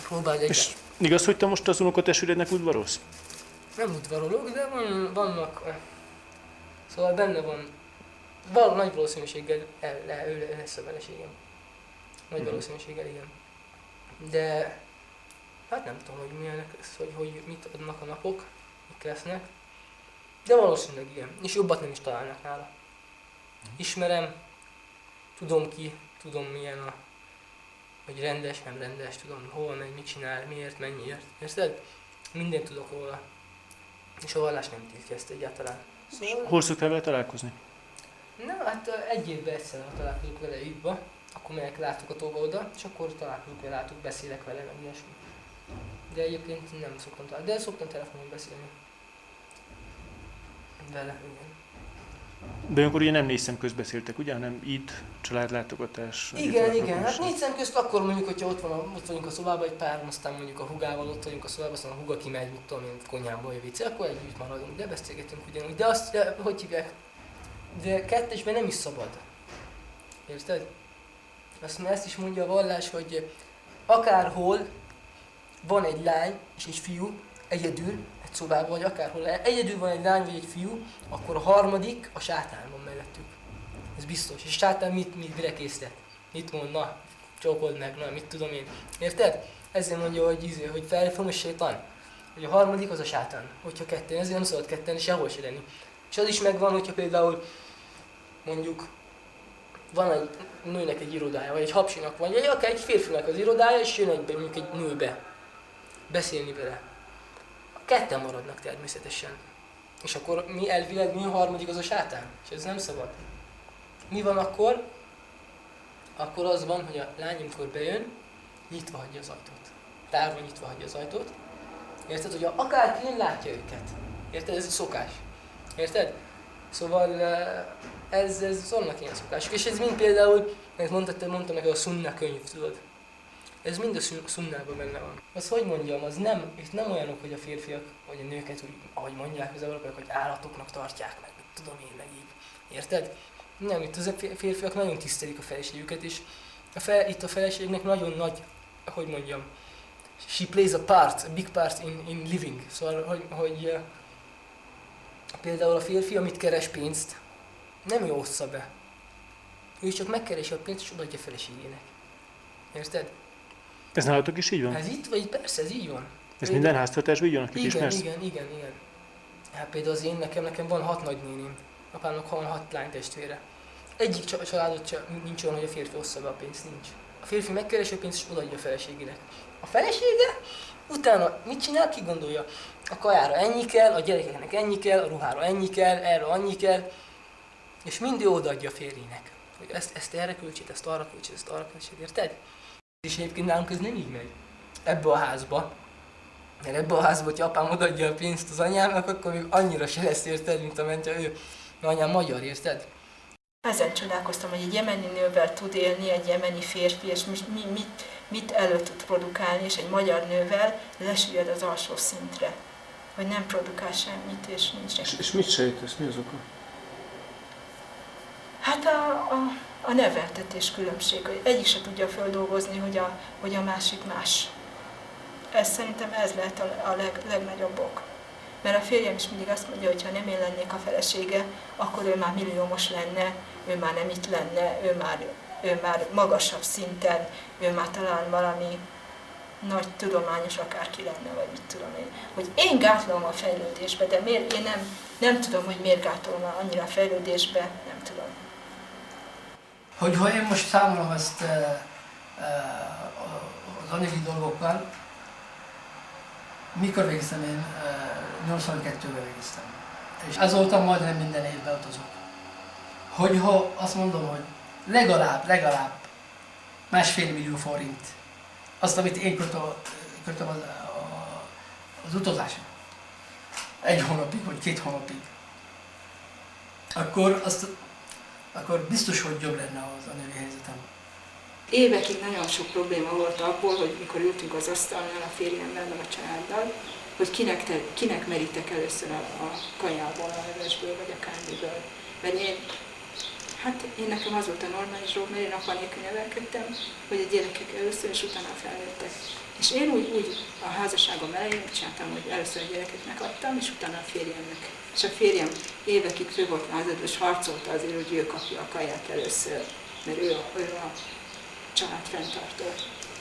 Próbálj és igaz, hogy te most az unokatestvérednek udvarolsz? Nem udvarolok, de vannak... Szóval benne van... Nagy valószínűséggel ő lesz a feleségem. Nagy valószínűséggel, igen. De... Hát nem tudom, hogy milyenek lesz, hogy mit adnak a napok, mik lesznek. De valószínűleg igen. És jobbat nem is találnak nála. Ismerem, tudom milyen hogy rendes, nem rendes, tudom hol megy, mit csinál, miért, mennyiért. Érted? Mindent tudok róla. És a vallás nem tiltja ezt egyáltalán. Szóval... Hol szoktál vele találkozni? Na, hát egy évben egyszer találkozunk vele itthba, akkor megyek látogatóba oda, és akkor találkozunk vele, beszélek vele, meg ilyesmi. De egyébként nem szoktam találkozni, de szoktam telefonon beszélni. Vele, igen. De olyankor ugye nem 4 szem közt beszéltek, ugye? Hanem itt családlátogatás. Igen. Hát 4 szem közt akkor mondjuk, hogyha ott vagyunk a szobában egy páran, aztán mondjuk a hugával ott vagyunk a szobában, aztán a huga kimegy, mit tudom én, konyhába vagy vicce, akkor együtt maradunk, de beszélgetünk ugyanúgy. De azt, hogy hívják? De kettesben nem is szabad. Érted? Ezt is mondja a vallás, hogy akárhol van egy lány és egy fiú, egyedül, egy szobában, vagy akárhol egyedül van egy lány vagy egy fiú, akkor a harmadik, a sátán van mellettük. Ez biztos. És sátán mire késztet? Mit mond? Na, csókold meg, na, mit tudom én. Érted? Ezért mondja, hogy felfogom a sétán. Hogy a harmadik az a sátán. Hogyha ketten, ezért nem szabad ketten, és sehol se lenni. És az is megvan, hogyha például mondjuk van egy nőnek egy irodája, vagy egy hapsinak van, vagy akár egy férfinak az irodája, és jön mondjuk egy nőbe beszélni vele. Ketten maradnak természetesen. És akkor elvileg mi a harmadik az a sátán? És ez nem szabad. Mi van akkor? Akkor az van, hogy a lány, amikor bejön, nyitva hagyja az ajtót. Tárva nyitva hagyja az ajtót. Érted, hogy akárki jön, látja őket. Érted? Ez a szokás. Érted? Szóval ez vannak ilyen szokások. És ez mind például, mert mondtam neked a szunna könyv, tudod? Ez mind a szunnában benne van. Az hogy mondjam, az itt nem olyanok, hogy a férfiak, vagy a nőket, úgy, ahogy mondják az európaiak, hogy állatoknak tartják meg, tudom én, meg így. Érted? Nem, itt az férfiak nagyon tisztelik a feleségüket, és itt a feleségnek nagyon nagy, hogy mondjam, she plays a big part in living. Szóval, hogy például a férfi, amit keres pénzt, nem ő ossza be. Ő csak megkeresi a pénzt, és odaadja a feleségének. Érted? Ez nálatok is így van? Ez itt vagy? Persze, ez így van. Ez minden háztartásban így van, akit ismersz? Igen. Hát például nekem van 6 nagynéném. Apámnak van 6 lánytestvére. Egyik családot nincs olyan, hogy a férfi ossza be a pénzt, nincs. A férfi megkeresi a pénzt, és odaadja a feleségének. A felesége utána mit csinál, ki gondolja? A kajára ennyi kell, a gyerekeknek ennyi kell, a ruhára ennyi kell, erre annyi kell, és mindig odaadja a férjének. Hogy ezt erre költsét, ezt arra költsét, érted? És egyébként nálunk ez nem így megy. Ebbe a házba. Mert ebbe a házba, hogyha apám odaadja a pénzt az anyámnak, akkor még annyira se lesz, érted, mint amentha ő. Anyám magyar, érted? Ezen csodálkoztam, hogy egy jemeni nővel tud élni egy jemeni férfi, és mit elő tud produkálni, és egy magyar nővel lesüllyed az alsó szintre. Hogy nem produkál semmit, és nincs neki. És mit sejtesz? Mi az oka? Hát a neveltetés különbség, hogy egyik se tudja feldolgozni, hogy a másik más. Szerintem ez lehet a legnagyobb ok. Mert a férjem is mindig azt mondja, hogy ha nem én lennék a felesége, akkor ő már milliómos lenne, ő már nem itt lenne, ő már magasabb szinten, ő már talán valami nagy tudományos akárki lenne, vagy mit tudom én. Hogy én gátlom a fejlődésbe, de miért én nem tudom, hogy miért gátolom annyira a fejlődésbe, nem tudom. Hogyha én most számolom ezt az anyagi dolgokkal, mikor végeztem én? 82-ben végeztem. És azóta majdnem minden évben utazok. Hogyha azt mondom, hogy legalább 1,5 millió forint, azt, amit én költöm az utazásra, 1 hónapig vagy 2 hónapig, akkor biztos, hogy jobb lenne az anyagi helyzetem. Évekig nagyon sok probléma volt abból, hogy mikor ültünk az asztalnál a férjemmel, meg a családdal, hogy kinek merítek először a kajából, a levesből, vagy akármiből. Mert én nekem az volt a normális dolog, mert én apa nélkül nevelkedtem, hogy a gyerekek először, és utána felnőttek. És én úgy a házasságom elején úgy csináltam, hogy először a gyerekeknek adtam, és utána a férjemnek. És a férjem évekig fő volt lázadva, és harcolta azért, hogy ő kapja a kaját először, mert ő a család fenntartó.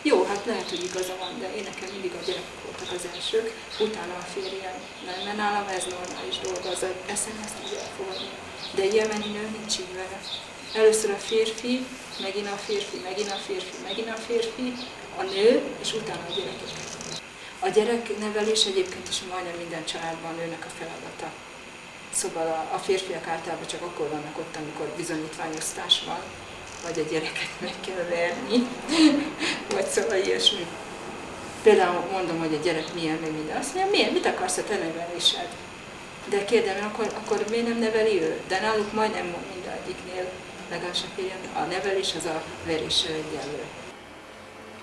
Jó, hát lehet, hogy igaza van, de én nekem mindig a gyerekek voltak az elsők, utána a férjem, mert nálam ez normális dolga, az eszem ezt így elfogadni. De egy jemeni nő nincs így vele. Először a férfi, megint a férfi, megint a férfi, megint a férfi, a nő, és utána a gyerekek. A gyereknevelés egyébként is majdnem minden családban nőnek a feladata. Szóval a férfiak általában csak akkor vannak ott, amikor bizonyítványosztás van, vagy a gyereket meg kell verni, vagy szóval ilyesmi. Például mondom, hogy a gyerek milyen, meg minden. Azt mondja, miért? Mit akarsz a te nevelésed? De kérdem, akkor miért nem neveli ő? De náluk majdnem mindegyiknél, legalábbis a férjem, a nevelés az a veréssel egyenlő.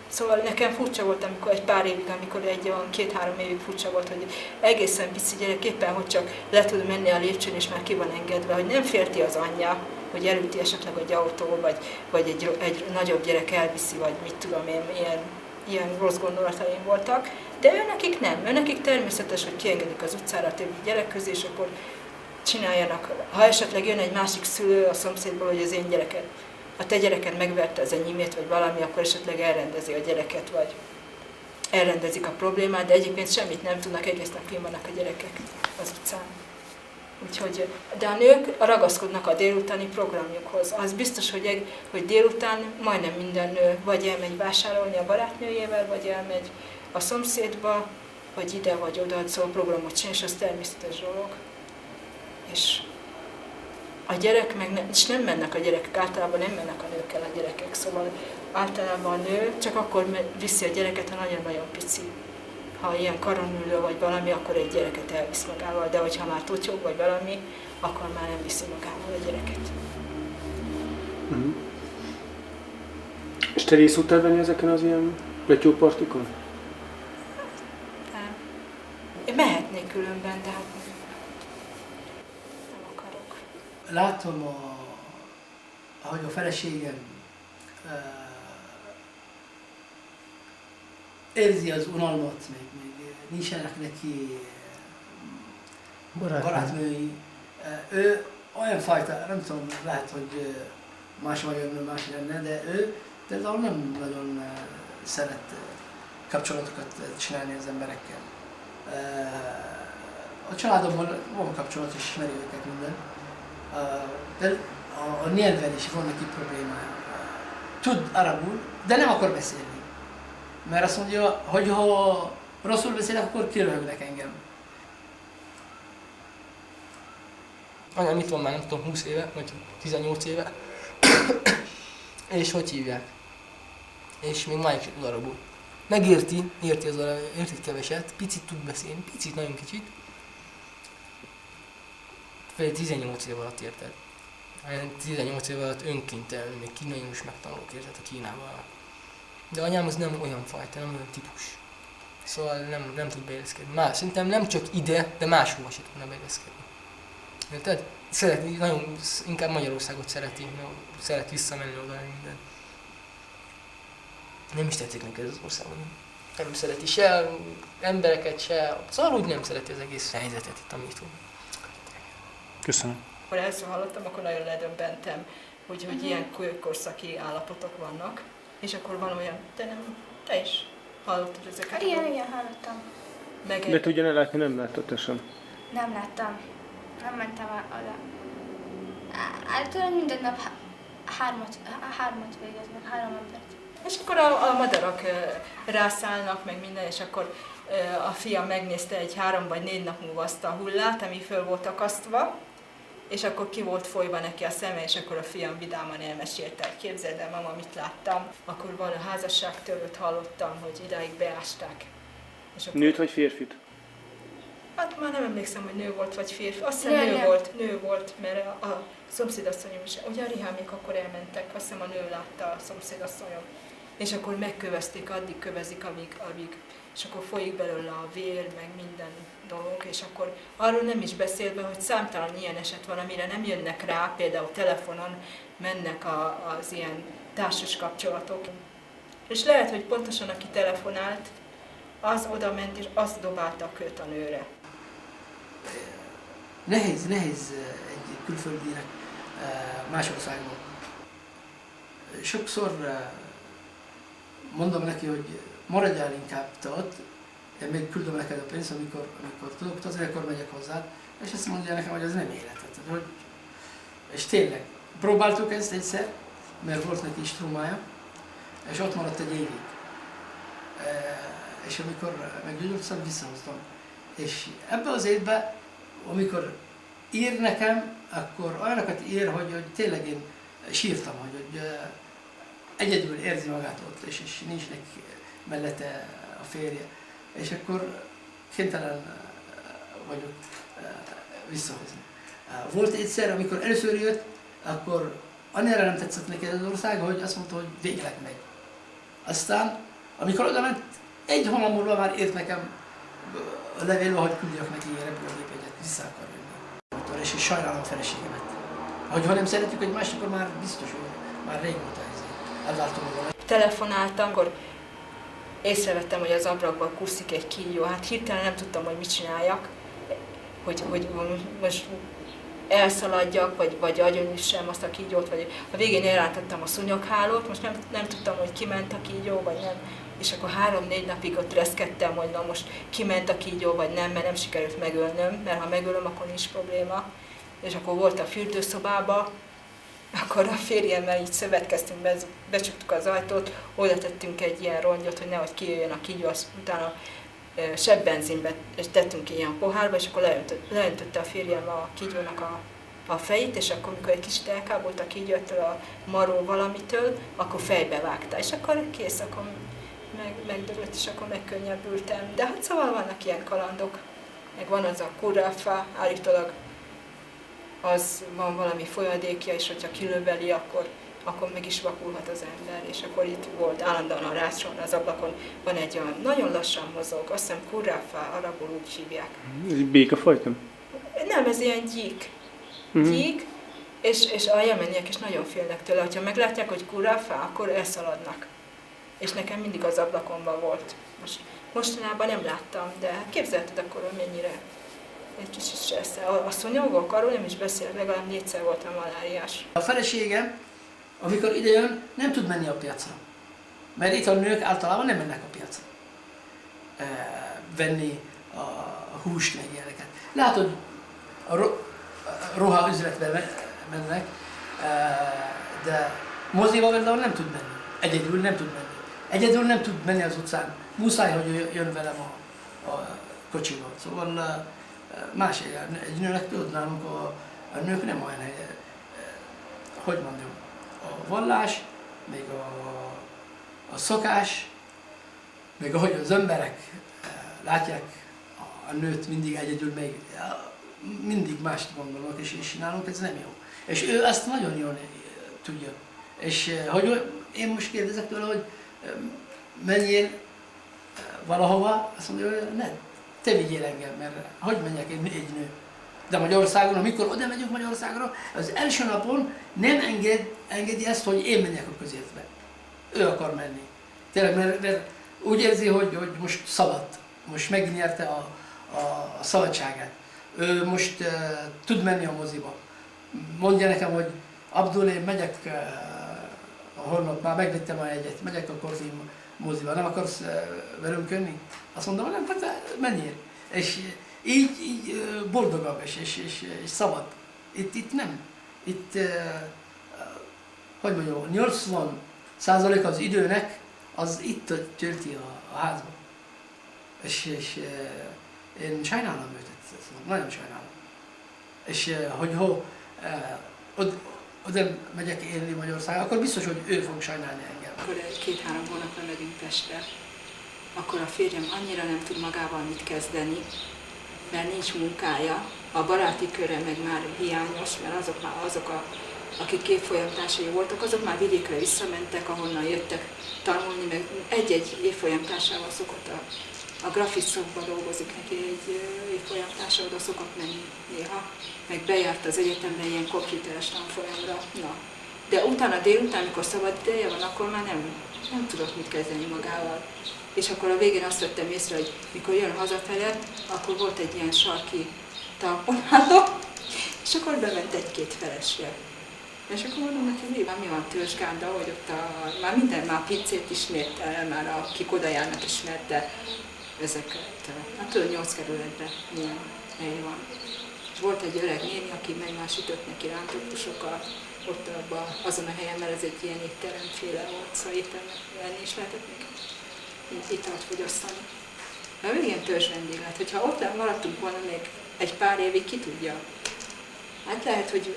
Szóval nekem furcsa volt, amikor egy pár évig, amikor egy olyan 2-3 évig furcsa volt, hogy egészen pici gyerek éppen, hogy csak le tud menni a lépcsőn, és már ki van engedve, hogy nem félti az anyja, hogy elüti esetleg egy autó, vagy egy nagyobb gyerek elviszi, vagy mit tudom én, ilyen rossz gondolataim voltak. De őnekik nem, őnekik természetes, hogy kiengedik az utcára a többi gyerek közé, és akkor csináljanak. Ha esetleg jön egy másik szülő a szomszédból, hogy az én gyereket, a te gyereked megverte az enyémét, vagy valami, akkor esetleg elrendezi a gyereket, vagy elrendezik a problémát, de egyébként semmit nem tudnak, egész nap kint vannak a gyerekek az utcán. Úgyhogy, de a nők ragaszkodnak a délutáni programjukhoz. Az biztos, hogy délután majdnem minden nő vagy elmegy vásárolni a barátnőjével, vagy elmegy a szomszédba, vagy ide, vagy oda, szóval programot csinál, és az természetes dolog. És a gyerek és nem mennek a gyerekek, általában nem mennek a nőkkel a gyerekek, szóval általában a nő csak akkor viszi a gyereket, ha nagyon-nagyon pici. Ha ilyen karonülő vagy valami, akkor egy gyereket elvisz magával, de hogyha már totyog vagy valami, akkor már nem viszi magával a gyereket. És te részt tudtál venni ezeken az ilyen betyópartikon? Nem. Én mehetnék különben, de hát nem akarok. Látom, ahogy a feleségem érzi az unalmat, még nincsenek neki barátnői. Ő olyan fajta, nem tudom, lehet, hogy más vagy más lenne, de ő például nem nagyon szeret kapcsolatokat csinálni az emberekkel. A családomban van kapcsolat, és ismeri őket minden. De a nyelven is van neki problémája. Tud arabul, de nem akar beszélni. Mert azt mondja, hogy ha rosszul beszélek, akkor kiröhögnek engem. Anyám itt van már, nem tudom, 20 éve, vagy 18 éve. És hogy hívják? És még máig tud arabul. Megérti, érti keveset, picit tud beszélni, picit, nagyon kicsit. 18 év alatt érted. 18 év alatt önkéntel, még kínaiul is megtanulok, érted, a Kínában. De anyám az nem olyan fajta, nem olyan típus. Szóval nem tud beilleszkedni. Szerintem nem csak ide, de máshova sem tudna beilleszkedni. Érted? Szereti, nagyon, inkább Magyarországot szereti, szeret visszamenni oda minden. Nem is tetszik neki ez az országban. Nem szereti se embereket, se, szóval úgy nem szereti az egész helyzetet itt, amit van. Köszönöm. Akkor először hallottam, akkor nagyon ledöbbentem, hogy ilyen korszaki állapotok vannak. És akkor van olyan, te is hallottad ezeket? Igen, hallottam. De tudja látni, nem láttad te sem? Nem láttam. Nem mentem oda. Általában minden nap hármat végeznek, 3 embert. És akkor a madarak rászállnak, meg minden, és akkor a fiam megnézte egy 3 vagy 4 nap múlva azt a hullát, ami föl volt akasztva, és akkor ki volt folyva neki a szeme, és akkor a fiam vidáman elmesélte, hogy képzeld el, mama, mit láttam. Akkor van a házasságtörőt hallottam, hogy idáig beásták. És akkor... Nőt vagy férfit? Hát már nem emlékszem, hogy nő volt vagy férfi. Azt hiszem nő volt, mert a szomszédasszonyom is, ugye a Rihámék akkor elmentek, azt hiszem a nő látta a szomszédasszonyom. És akkor megkövezték, addig kövezik, amíg és akkor folyik belőle a vér, meg minden dolog, és akkor arról nem is beszélve, hogy számtalan ilyen eset van, amire nem jönnek rá, például telefonon mennek az ilyen társas kapcsolatok. És lehet, hogy pontosan aki telefonált, az oda ment és azt dobálta a kőt a nőre. Nehéz egy külföldinek más országban. Sokszor mondom neki, hogy maradjál inkább te ott, én még küldöm neked a pénzt, amikor tudok utazni, akkor megyek hozzá, és azt mondja nekem, hogy ez nem életet. És tényleg, próbáltuk ezt egyszer, mert volt neki is traumája, és ott maradt egy évig. És amikor meggyógyultam, visszahoztam. És ebbe az évben, amikor ír nekem, akkor olyanokat ír, hogy tényleg én sírtam, hogy egyedül érzi magát ott, és nincs neki mellette a férje. És akkor kénytelen vagyok visszahozni. Volt egyszer, amikor először jött, akkor annyira nem tetszett neki ez az ország, hogy azt mondta, hogy végleg megy. Aztán, amikor oda ment, 1 hónap múlva már írt nekem a levélbe, hogy küldjek neki repülőgépjegyet, vissza akar jönni. És sajnálom a feleségemet. Ha nem szeretjük egymást, akkor már biztos, hogy már régóta elváltunk volna. Telefonáltam, akkor észrevettem, hogy az ablakban kúszik egy kígyó. Hát hirtelen nem tudtam, hogy mit csináljak, hogy most elszaladjak, vagy agyonüssem azt a kígyót, vagy a végén elrántottam a szúnyoghálót, most nem tudtam, hogy kiment a kígyó, vagy nem. És akkor 3-4 napig ott reszkedtem, hogy na most kiment a kígyó, vagy nem, mert nem sikerült megölnöm, mert ha megölöm, akkor nincs probléma. És akkor volt a fürdőszobába, akkor a férjemmel így szövetkeztünk, becsuktuk az ajtót, oda tettünk egy ilyen rongyot, hogy nehogy kijöjjön a kígyó, azt utána sebbenzinbe tettünk ilyen pohárba, és akkor leöntötte a férjem a kígyónak a fejét, és akkor, amikor egy kicsit elkábolt a kígyótól, a maró valamitől, akkor fejbe vágta, és akkor kész, akkor megdörött, és akkor megkönnyebbültem. De hát szóval vannak ilyen kalandok, meg van az a kurrafa, állítólag az van valami folyadékja, és hogyha kilöveli, akkor meg is vakulhat az ember, és akkor itt volt állandóan a rácson, az ablakon van egy olyan, nagyon lassan mozog, azt hiszem kurrafa, arabul úgy hívják. Ez egy békafajta? Nem, ez ilyen gyík. Gyík, és a jemeniek is nagyon félnek tőle, hogyha meglátják, hogy kurrafa, akkor elszaladnak. És nekem mindig az ablakomban volt. Mostanában nem láttam, de képzelted akkor, hogy mennyire egy kicsit stressz. A szúnyogok, arról nem is beszélek, legalább 4-szer voltam maláriás. A feleségem, amikor idejön, nem tud menni a piacra. Mert itt a nők általában nem mennek a piacra. Venni a húst, meg ilyeneket. Látod, a ruha üzletbe mennek, de moziba például nem tud menni. Egyedül nem tud menni. Egyedül nem tud menni az utcán. Muszáj, hogy jön velem a kocsival. Szóval más egy nőnek tudod, nálunk a nők nem olyan hely. Hogy mondjam, a vallás, még a szokás, még ahogy az emberek látják a nőt mindig egyedül, még mindig mást gondolnak, és nálunk ez nem jó. És ő ezt nagyon jól tudja. És hogy én most kérdezek tőle, hogy menjél valahova, azt mondja, hogy ne, te vigyél engem, mert hogy menjek én egy nő. De Magyarországon, amikor oda megyünk Magyarországra, az első napon nem engedi ezt, hogy én menjek a közértbe. Ő akar menni. Tényleg, mert úgy érzi, hogy most szabad. Most megnyerte a szabadságát. Ő most tud menni a moziba. Mondja nekem, hogy Abdul, én megyek holnap, már megvettem a jegyet, megyek a Korfi moziba, nem akarsz velünk jönni? Azt mondom, nem, hát menjél. És így boldogabb és szabad. Itt nem. Itt, hogy mondjam, 80% az időnek az itt tölti a házban. És én sajnálom őt, nagyon sajnálom. És hogy oda megyek élni Magyarországra, akkor biztos, hogy ő fog sajnálni engem. Akkor 2-3 hónapra megyünk Pestre, akkor a férjem annyira nem tud magával mit kezdeni, mert nincs munkája, a baráti köre meg már hiányos, mert azok akik évfolyamtársai voltak, azok már vidékre visszamentek, ahonnan jöttek tanulni, meg egy-egy évfolyamtársával szokott a grafiszokban dolgozik neki egy évfolyamtársa, oda szokott menni néha, meg bejárt az egyetemre ilyen komputeres tanfolyamra, na. De utána délután, amikor szabad ideje van, akkor már nem tudok mit kezdeni magával. És akkor a végén azt vettem észre, hogy mikor jön hazafele, akkor volt egy ilyen sarki tamponáló, és akkor bement 1-2 felesre. És akkor mondom neki, mi van törzsgánda, hogy ott már pincét ismerte, már akik oda járnak ismerte ezeket. Hát tudod, 8 kerületben milyen hely van. És volt egy öreg néni, aki meg már sütött neki rántott húsokat, ott azon a helyen, mert ez egy ilyen étteremféle volt, szóval étteremben is lehetett még italt fogyasztani. De végén törzs vendéglát, hogyha ott maradtunk volna még egy pár évig, ki tudja. Hát lehet, hogy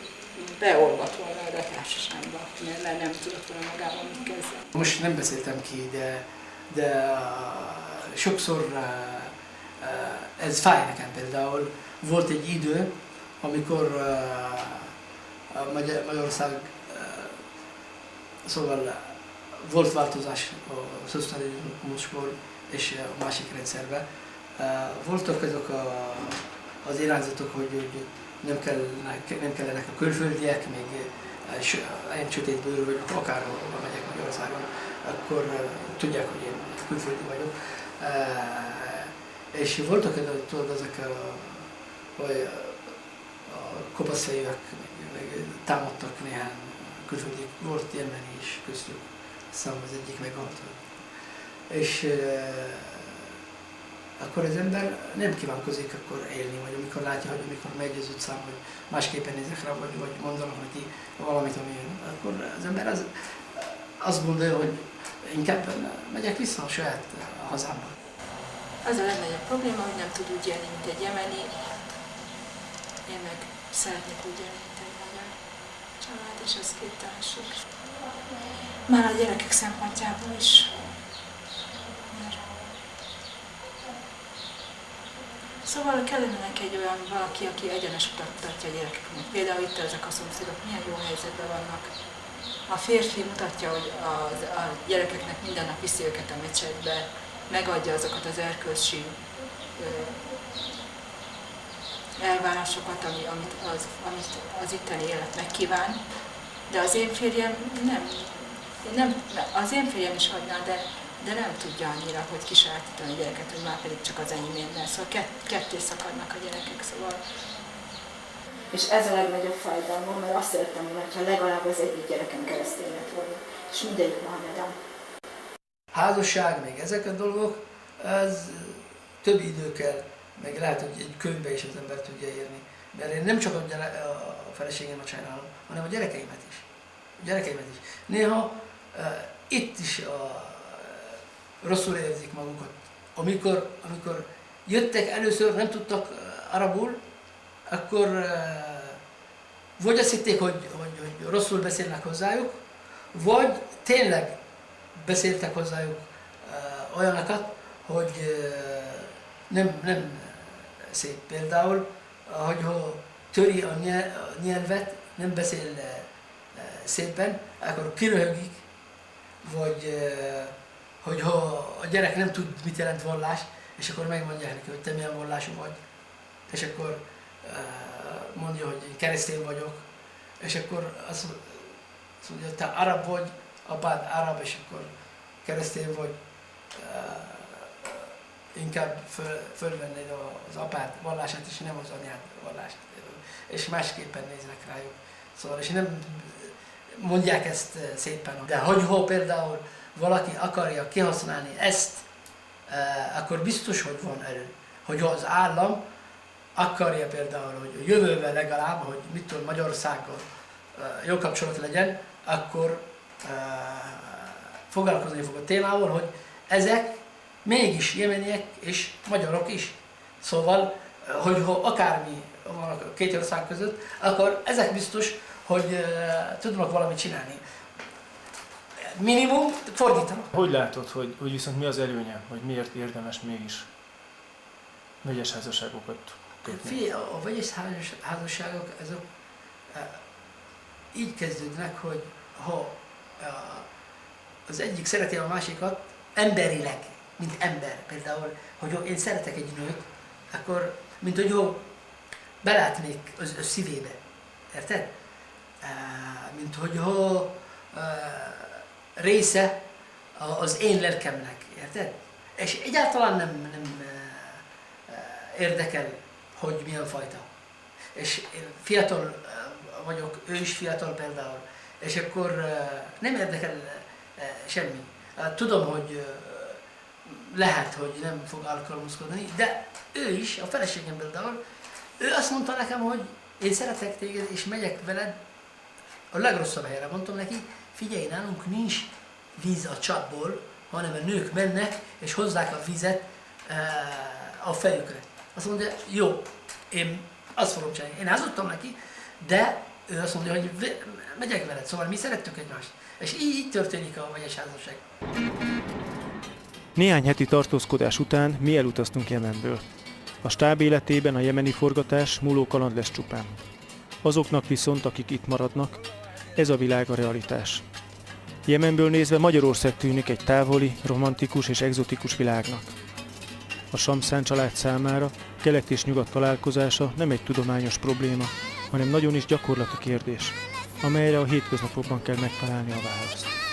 beolvadt volna a társaságba, mert nem tudott volna magában mit kezdeni. Most nem beszéltem ki, de sokszor ez fáj nekem például. Volt egy idő, amikor Magyarország, szóval volt változás a szocializmusból és a másik rendszerben. Voltak azok az irányzatok, hogy nem kellenek a külföldiek, még én sötétbőrű vagyok, akárhol megyek Magyarországon, akkor tudják, hogy én külföldi vagyok. És voltak tudod, ezek a kopaszfejűek, meg támadtak néhány külföldi, volt jemeni is köztük, szóval az egyik meghalt. És akkor az ember nem kívánkozik akkor élni, vagy amikor látja, hogy amikor megy az utcán, hogy másképpen nézek rá, vagy mondanak neki valamit, ami akkor az ember azt gondolja, hogy inkább megyek vissza a saját hazámba. Az a legnagyobb probléma, hogy nem tud úgy élni, mint egy jemeni. Én meg szeretnék úgy élni, mint egy magyar család, és ez képtelenség. Már a gyerekek szempontjából is. Szóval kellene neki egy olyan valaki, aki egyenes utat mutatja a gyerekeknek. Például itt ezek a szomszédok milyen jó helyzetben vannak. A férfi mutatja, hogy a gyerekeknek minden nap viszi őket a mecsetbe, megadja azokat az erkölcsi elvárásokat, amit az itteni élet megkíván. De az én férjem az én férjem is hagyná, de nem tudja annyira, hogy kisajátítani a gyereket, hogy már pedig csak az enyémért. Szóval ketté szakadnak a gyerekek, szóval. És ez a legnagyobb fájdalmam, mert azt szerettem volna, hogyha legalább az egyik gyerekem keresztény lett volna, és mindegyik mohamedán. Házasság, meg ezek a dolgok, az több idő kell, meg lehet, hogy egy könyvbe is az ember tudja írni. Mert én nem csak a feleségemet sajnálom, hanem a gyerekeimet is. Néha itt is rosszul érzik magukat. Amikor jöttek először, nem tudtak arabul, akkor vagy azt hitték, hogy rosszul beszélnek hozzájuk, vagy tényleg beszéltek hozzájuk olyanokat, hogy nem szép. Például, hogy töri a nyelvet, nem beszél szépen, akkor kiröhögik, vagy hogy a gyerek nem tud, mit jelent vallás, és akkor megmondják neki, hogy te milyen vallású vagy. És akkor mondja, hogy én keresztény vagyok, és akkor azt mondja, te arab vagy, apád arab, és akkor keresztény vagy, inkább fölvennéd az apád vallását, és nem az anyád vallását. És másképpen néznek rájuk. Szóval, és nem mondják ezt szépen. De ha például valaki akarja kihasználni ezt, akkor biztos, hogy van erő. Hogy az állam akarja például, hogy a jövőben legalább, hogy mit tudom, Magyarországgal jó kapcsolat legyen, akkor foglalkozni fog a témával, hogy ezek mégis jemeniek és magyarok is. Szóval, hogy akármi van a két ország között, akkor ezek biztos, hogy tudnak valamit csinálni. Minimum fordítanak. Hogy látod, hogy viszont mi az előnye, hogy miért érdemes mégis vegyes házasságokat kötni? A vegyes házasságok azok így kezdődnek, hogy ha az egyik szereti a másikat emberileg, mint ember. Például, hogy én szeretek egy nőt, akkor, mint hogy belátnék az szívébe. Érted? Mint hogy része az én lelkemnek. Érted? És egyáltalán nem érdekel, hogy milyen fajta. És én fiatal vagyok, ő is fiatal például, és akkor nem érdekel semmi. Tudom, hogy lehet, hogy nem fog alkalmazkodni, de ő is, a feleségem például, ő azt mondta nekem, hogy én szeretek téged, és megyek veled a legrosszabb helyre. Mondtam neki, figyelj, nálunk nincs víz a csapból, hanem a nők mennek, és hozzák a vizet a fejükre. Azt mondja, jó, én azt fogom csinálni. Én hazudtam neki, de ő azt mondja, hogy megyek veled, szóval mi szerettük egymást. És így történik a vegyes házasság. Néhány heti tartózkodás után mi elutaztunk Jemenből. A stáb életében a jemeni forgatás múló kaland lesz csupán. Azoknak viszont, akik itt maradnak, ez a világ a realitás. Jemenből nézve Magyarország tűnik egy távoli, romantikus és egzotikus világnak. A Samszán család számára kelet és nyugat találkozása nem egy tudományos probléma, hanem nagyon is gyakorlati kérdés, amelyre a hétköznapokban kell megtalálni a választ.